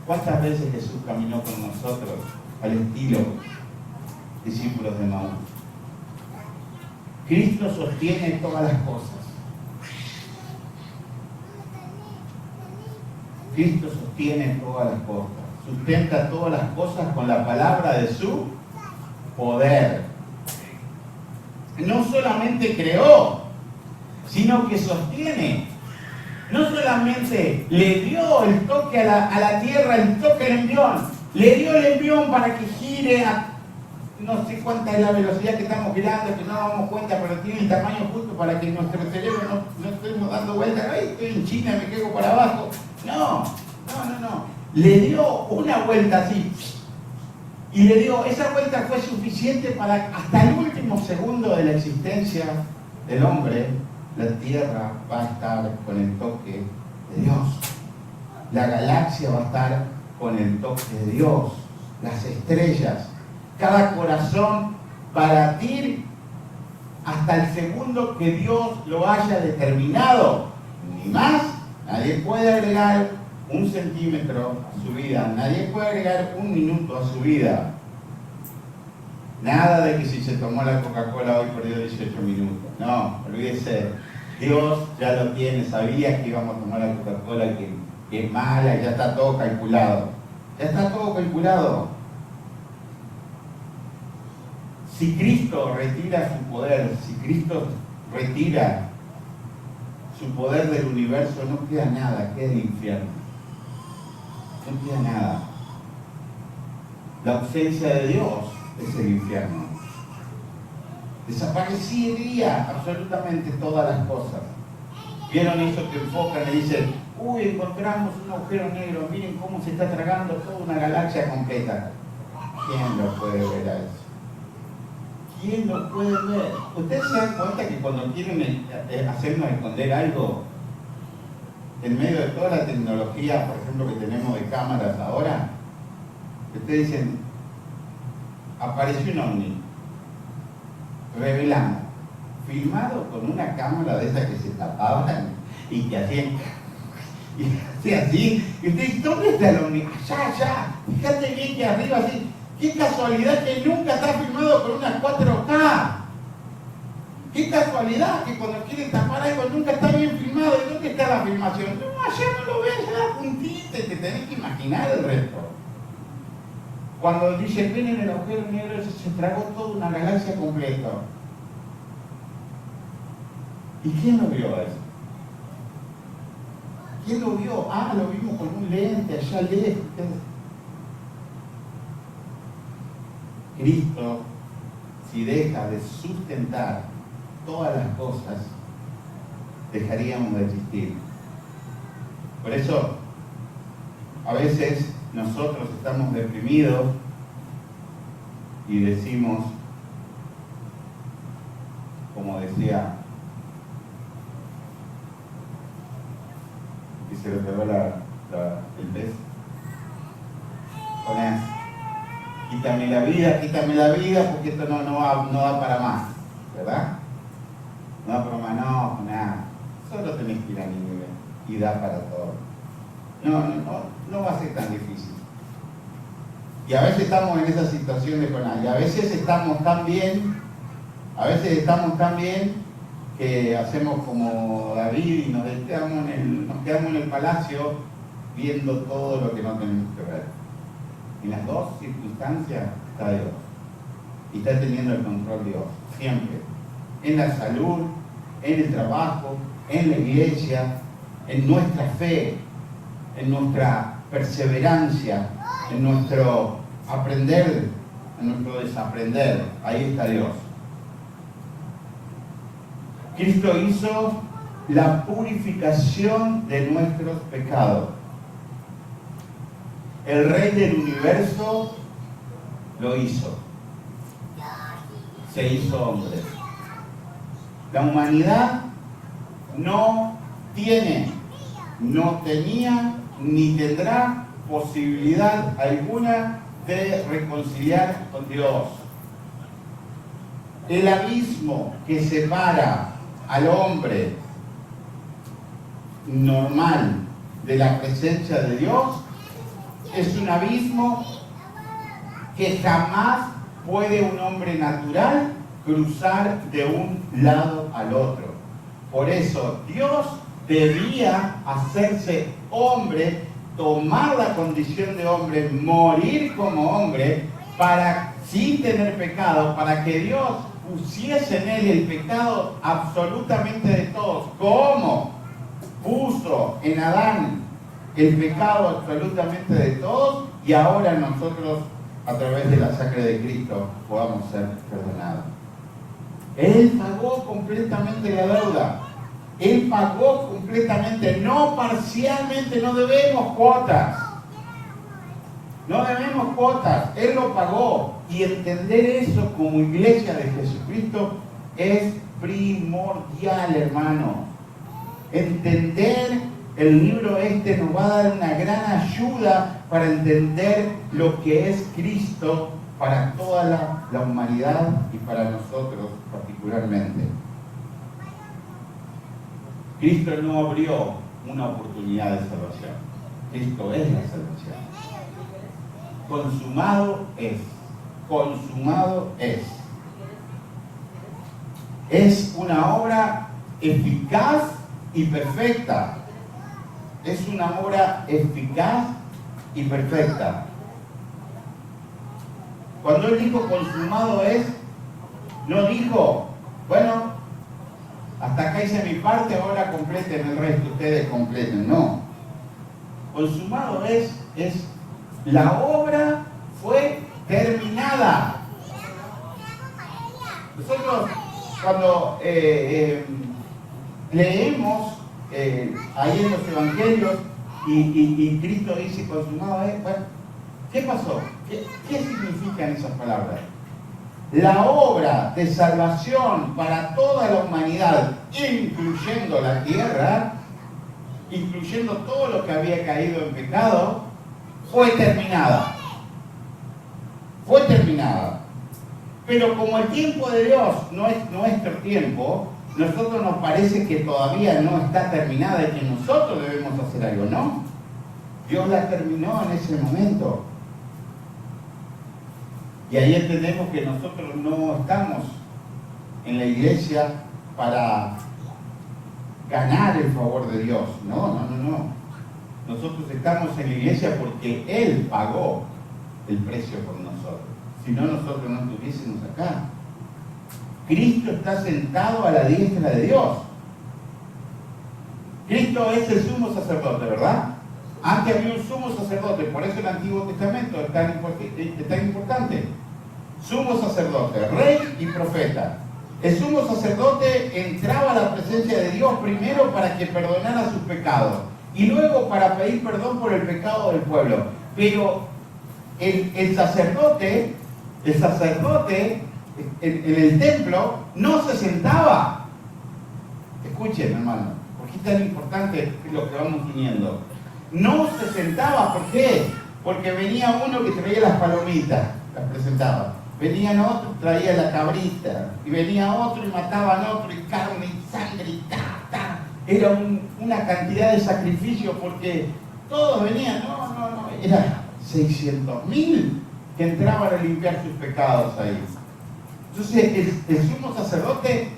¿Cuántas veces Jesús caminó con nosotros al estilo discípulos de Maús? Cristo sostiene todas las cosas. Cristo sostiene todas las cosas. Sustenta todas las cosas con la palabra de su poder. No solamente creó, sino que sostiene. No solamente le dio el toque a la tierra, el toque al envión, le dio el envión para que gire a no sé cuánta es la velocidad que estamos girando, que no nos damos cuenta, pero tiene el tamaño justo para que nuestro cerebro no estemos dando vueltas. Ay, estoy en China, me quedo para abajo. No. Le dio una vuelta así. Y le dio, esa vuelta fue suficiente para hasta el último segundo de la existencia del hombre, la tierra va a estar con el toque de Dios. La galaxia va a estar con el toque de Dios, las estrellas. Cada corazón va a latir hasta el segundo que Dios lo haya determinado. Ni más, nadie puede agregar 1 centímetro a su vida, nadie puede agregar 1 minuto a su vida. Nada de que si se tomó la Coca-Cola hoy perdió 18 minutos. No, olvídese. Dios ya lo tiene, sabía que íbamos a tomar la Coca-Cola, que es mala, ya está todo calculado. Ya está todo calculado. Si Cristo retira su poder, si Cristo retira su poder del universo, no queda nada, queda el infierno. No queda nada. La ausencia de Dios es el infierno. Desaparecería absolutamente todas las cosas. ¿Vieron eso que enfocan y dicen, uy, encontramos un agujero negro, miren cómo se está tragando toda una galaxia completa? ¿Quién lo puede ver a eso? ¿Quién lo puede ver? ¿Ustedes se dan cuenta que cuando quieren hacernos esconder algo, en medio de toda la tecnología, por ejemplo, que tenemos de cámaras ahora, ustedes dicen, apareció un ovni, revelamos, filmado con una cámara de esas que se tapaban y que hacían y así, y usted dice, ¿dónde está el ovni? Allá, fíjate bien que arriba así, qué casualidad que nunca está filmado con una 4K. Qué casualidad que cuando quieren tapar algo nunca está bien filmado. ¿Y dónde está la filmación? No, allá no lo ves, allá la puntita, te tenés que imaginar el resto. Cuando dicen, ven en el agujero negro, se tragó toda una galaxia completa. ¿Y quién lo vio a eso? ¿Quién lo vio? Ah, lo vimos con un lente allá lejos. Cristo, si deja de sustentar todas las cosas, dejaríamos de existir. Por eso, a veces nosotros estamos deprimidos y decimos, como decía, y se le pegó el pez, ponés, quítame la vida, porque esto no da para más, ¿verdad? No da para más, nada, solo tenés que ir a Nínive y da para todo. No va a ser tan difícil. Y a veces estamos en esa situación de Jonás, y a veces estamos tan bien que hacemos como David y nos quedamos en el palacio viendo todo lo que no tenemos que ver. En las dos circunstancias está Dios. Y está teniendo el control Dios, siempre. En la salud, en el trabajo, en la iglesia, en nuestra fe, en nuestra perseverancia, en nuestro aprender, en nuestro desaprender. Ahí está Dios. Cristo hizo la purificación de nuestros pecados. El Rey del universo lo hizo. Se hizo hombre. La humanidad no tenía ni tendrá posibilidad alguna de reconciliar con Dios. El abismo que separa al hombre normal de la presencia de Dios es un abismo que jamás puede un hombre natural cruzar de un lado al otro. Por eso Dios debía hacerse hombre, tomar la condición de hombre, morir como hombre, para, sin tener pecado, para que Dios pusiese en él el pecado absolutamente de todos. ¿Cómo? Puso en Adán el pecado absolutamente de todos, y ahora nosotros, a través de la sangre de Cristo, podamos ser perdonados. Él pagó completamente la deuda. Él pagó completamente, no parcialmente, no debemos cuotas. No debemos cuotas, Él lo pagó. Y entender eso como iglesia de Jesucristo es primordial, hermano. Entender el libro este nos va a dar una gran ayuda para entender lo que es Cristo para toda la humanidad y para nosotros particularmente. Cristo no abrió una oportunidad de salvación. Cristo es la salvación. Consumado es. Consumado es. Es una obra eficaz y perfecta. Es una obra eficaz y perfecta. Cuando él dijo consumado es, no dijo, bueno, hasta acá hice mi parte, ahora completen el resto, ustedes completen. No. Consumado es la obra fue terminada. Nosotros cuando leemos ahí en los evangelios y Cristo dice consumado es, bueno, ¿qué pasó? ¿Qué significan esas palabras? La obra de salvación para toda la humanidad, incluyendo la tierra, incluyendo todo lo que había caído en pecado, fue terminada. Fue terminada. Pero como el tiempo de Dios no es nuestro tiempo, nosotros nos parece que todavía no está terminada y que nosotros debemos hacer algo, ¿no? Dios la terminó en ese momento. Y ahí entendemos que nosotros no estamos en la iglesia para ganar el favor de Dios. No. Nosotros estamos en la iglesia porque Él pagó el precio por nosotros. Si no, nosotros no estuviésemos acá. Cristo está sentado a la diestra de Dios. Cristo es el sumo sacerdote, ¿verdad? Antes había un sumo sacerdote, por eso el Antiguo Testamento es tan importante. Sumo sacerdote, rey y profeta. El sumo sacerdote entraba a la presencia de Dios primero para que perdonara sus pecados y luego para pedir perdón por el pecado del pueblo. Pero el sacerdote en el templo no se sentaba. Escuchen, hermano, porque es tan importante lo que vamos uniendo. No se sentaba, ¿por qué? Porque venía uno que traía las palomitas, las presentaba. Venían otros, traía la cabrita. Y venía otro y mataban otro, y carne y sangre y ta. Era una cantidad de sacrificio porque todos venían, no. Era 600.000 que entraban a limpiar sus pecados ahí. Entonces el sumo sacerdote,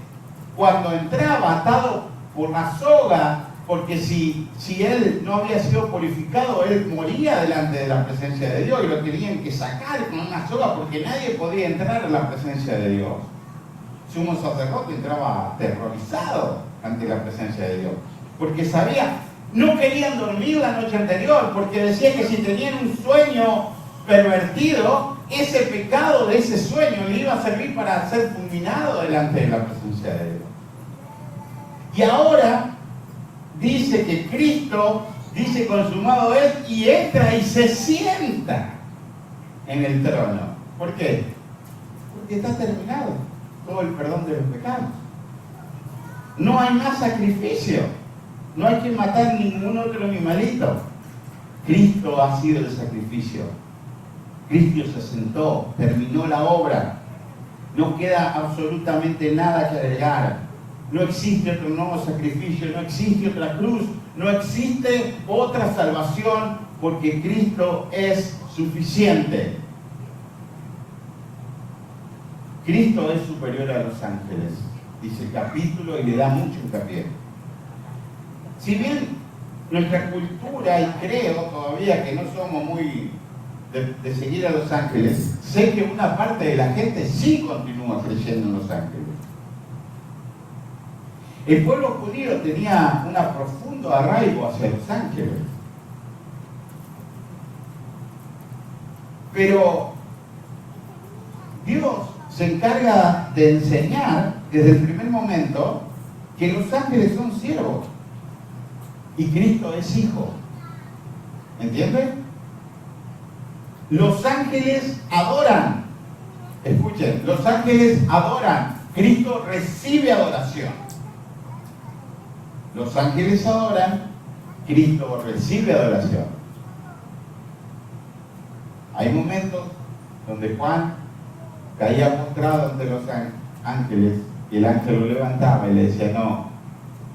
cuando entraba atado por la soga, porque si él no había sido purificado, él moría delante de la presencia de Dios y lo tenían que sacar con una soga porque nadie podía entrar a la presencia de Dios. El sumo sacerdote entraba aterrorizado ante la presencia de Dios, porque sabía, no querían dormir la noche anterior, porque decía que si tenían un sueño pervertido, ese pecado de ese sueño le iba a servir para ser fulminado delante de la presencia de Dios. Y ahora dice que Cristo dice consumado es y entra y se sienta en el trono. ¿Por qué? Porque está terminado todo el perdón de los pecados. No hay más sacrificio. No hay que matar ningún otro animalito. Cristo ha sido el sacrificio. Cristo se sentó, terminó la obra. No queda absolutamente nada que agregar. No existe otro nuevo sacrificio, no existe otra cruz, no existe otra salvación, porque Cristo es suficiente. Cristo es superior a los ángeles, dice el capítulo, y le da mucho hincapié. Si bien nuestra cultura, y creo todavía que no somos muy de seguir a los ángeles, sé que una parte de la gente sí continúa creyendo en los ángeles. El pueblo judío tenía un profundo arraigo hacia los ángeles. Pero Dios se encarga de enseñar desde el primer momento que los ángeles son siervos y Cristo es hijo. ¿Entienden? Los ángeles adoran. Escuchen, los ángeles adoran. Cristo recibe adoración. Los ángeles adoran Cristo recibe adoración. Hay momentos donde Juan caía postrado ante los ángeles y el ángel lo levantaba y le decía: no,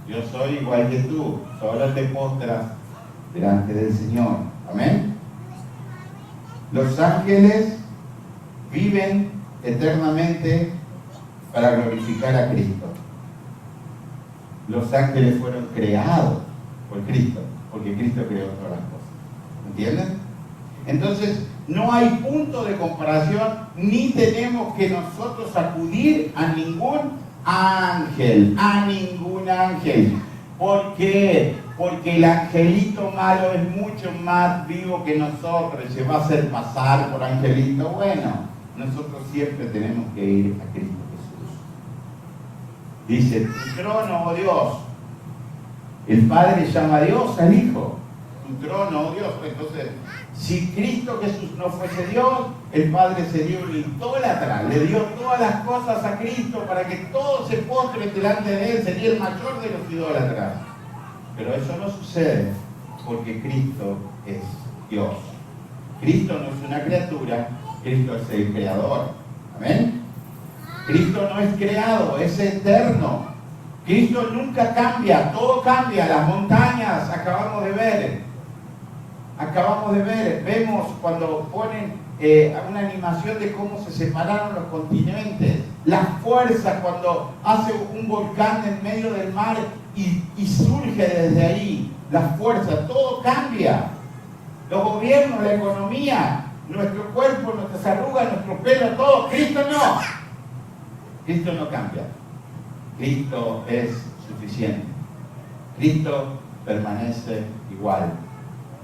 yo soy igual que tú, solo te postras delante del Señor. Amén. Los ángeles viven eternamente para glorificar a Cristo. Los ángeles fueron creados por Cristo, porque Cristo creó todas las cosas. ¿Entienden? Entonces, no hay punto de comparación, ni tenemos que nosotros acudir a ningún ángel, ¿Por qué? Porque el angelito malo es mucho más vivo que nosotros, se va a hacer pasar por angelito bueno. Nosotros siempre tenemos que ir a Cristo Jesús. Dice: tu trono, oh Dios. El Padre llama a Dios al Hijo. Tu trono, oh Dios. Entonces, si Cristo Jesús no fuese Dios, el Padre sería un idólatra. Le dio todas las cosas a Cristo para que todos se postren delante de Él. Sería el mayor de los idólatras. Pero eso no sucede porque Cristo es Dios. Cristo no es una criatura, Cristo es el creador. Amén. Cristo no es creado, es eterno. Cristo nunca cambia, todo cambia. Las montañas, acabamos de ver, vemos cuando ponen una animación de cómo se separaron los continentes, la fuerza cuando hace un volcán en medio del mar y surge desde ahí, la fuerza, todo cambia. Los gobiernos, la economía, nuestro cuerpo, nuestras arrugas, nuestro pelo, todo. Cristo no cambia. Cristo es suficiente. Cristo permanece igual.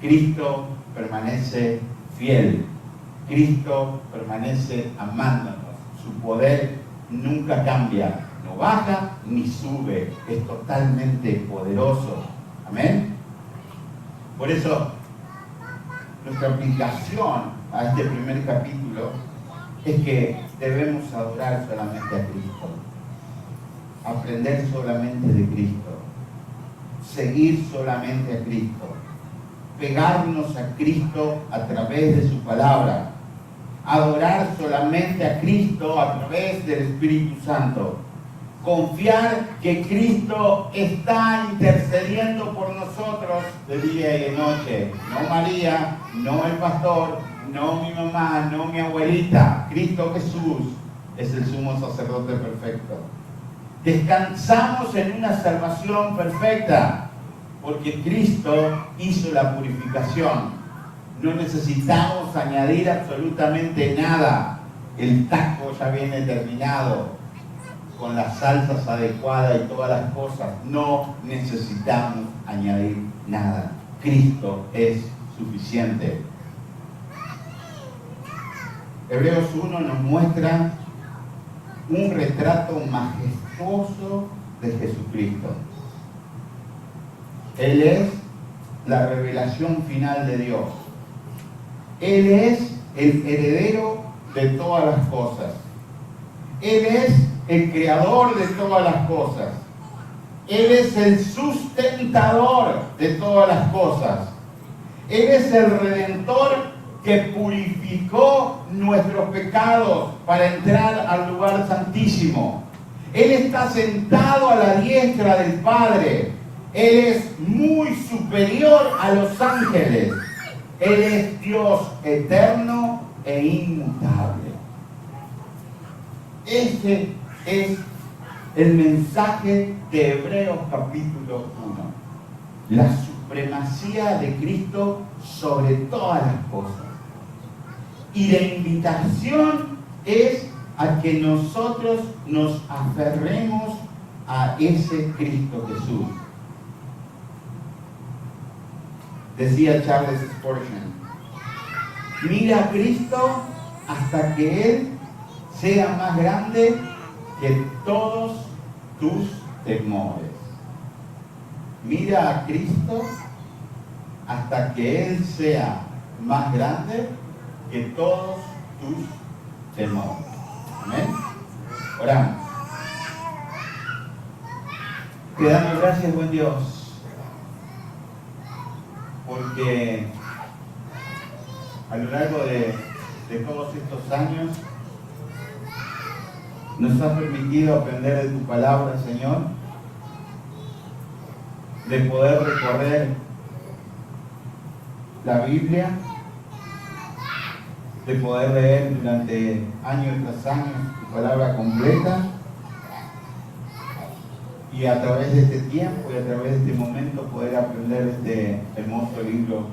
Cristo permanece fiel. Cristo permanece amándonos. Su poder nunca cambia, no baja ni sube. Es totalmente poderoso. Amén. Por eso, nuestra aplicación a este primer capítulo es que debemos adorar solamente a Cristo, aprender solamente de Cristo, seguir solamente a Cristo, pegarnos a Cristo a través de su palabra, adorar solamente a Cristo a través del Espíritu Santo, confiar que Cristo está intercediendo por nosotros de día y de noche. No María, no el pastor, no mi mamá, no mi abuelita. Cristo Jesús es el sumo sacerdote perfecto. Descansamos en una salvación perfecta porque Cristo hizo la purificación. No necesitamos añadir absolutamente nada. El taco ya viene terminado, con las salsas adecuadas y todas las cosas. No necesitamos añadir nada. Cristo es suficiente. Hebreos 1 nos muestra un retrato majestuoso de Jesucristo. Él es la revelación final de Dios. Él es el heredero de todas las cosas. Él es el creador de todas las cosas. Él es el sustentador de todas las cosas. Él es el redentor que purificó nuestros pecados para entrar al lugar santísimo. Él está sentado a la diestra del Padre. Él es muy superior a los ángeles. Él es Dios eterno e inmutable. Este es el mensaje de Hebreos capítulo 1. La supremacía de Cristo sobre todas las cosas. Y la invitación es a que nosotros nos aferremos a ese Cristo Jesús. Decía Charles Spurgeon: mira a Cristo hasta que Él sea más grande que todos tus temores. Mira a Cristo hasta que Él sea más grande que todos tus temores. Amén. Oramos. Te damos gracias, buen Dios, porque a lo largo de todos estos años nos has permitido aprender de tu palabra, Señor, de poder recorrer la Biblia, de poder leer durante años tras años tu palabra completa, y a través de este tiempo y a través de este momento poder aprender este hermoso libro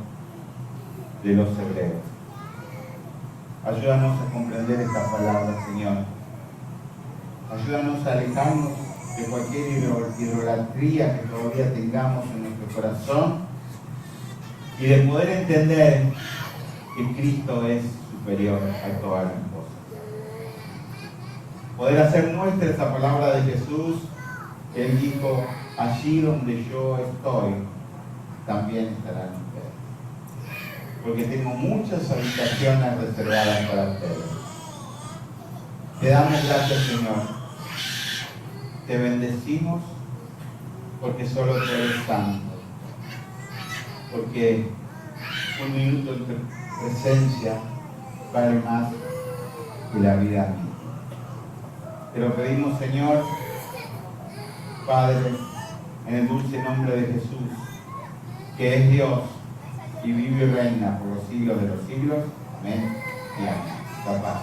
de los Hebreos. Ayúdanos a comprender esta palabra, Señor. Ayúdanos a alejarnos de cualquier idolatría que todavía tengamos en nuestro corazón y de poder entender que Cristo es superior a todas las cosas. Poder hacer nuestra esa palabra de Jesús, que Él dijo: allí donde yo estoy, también estarán ustedes. Porque tengo muchas habitaciones reservadas para ustedes. Te damos gracias, Señor. Te bendecimos porque solo tú eres santo. Porque un minuto en tu presencia vale más que la vida misma. Te lo pedimos, Señor, Padre, en el dulce nombre de Jesús, que es Dios y vive y reina por los siglos de los siglos. Amén y amén. La paz.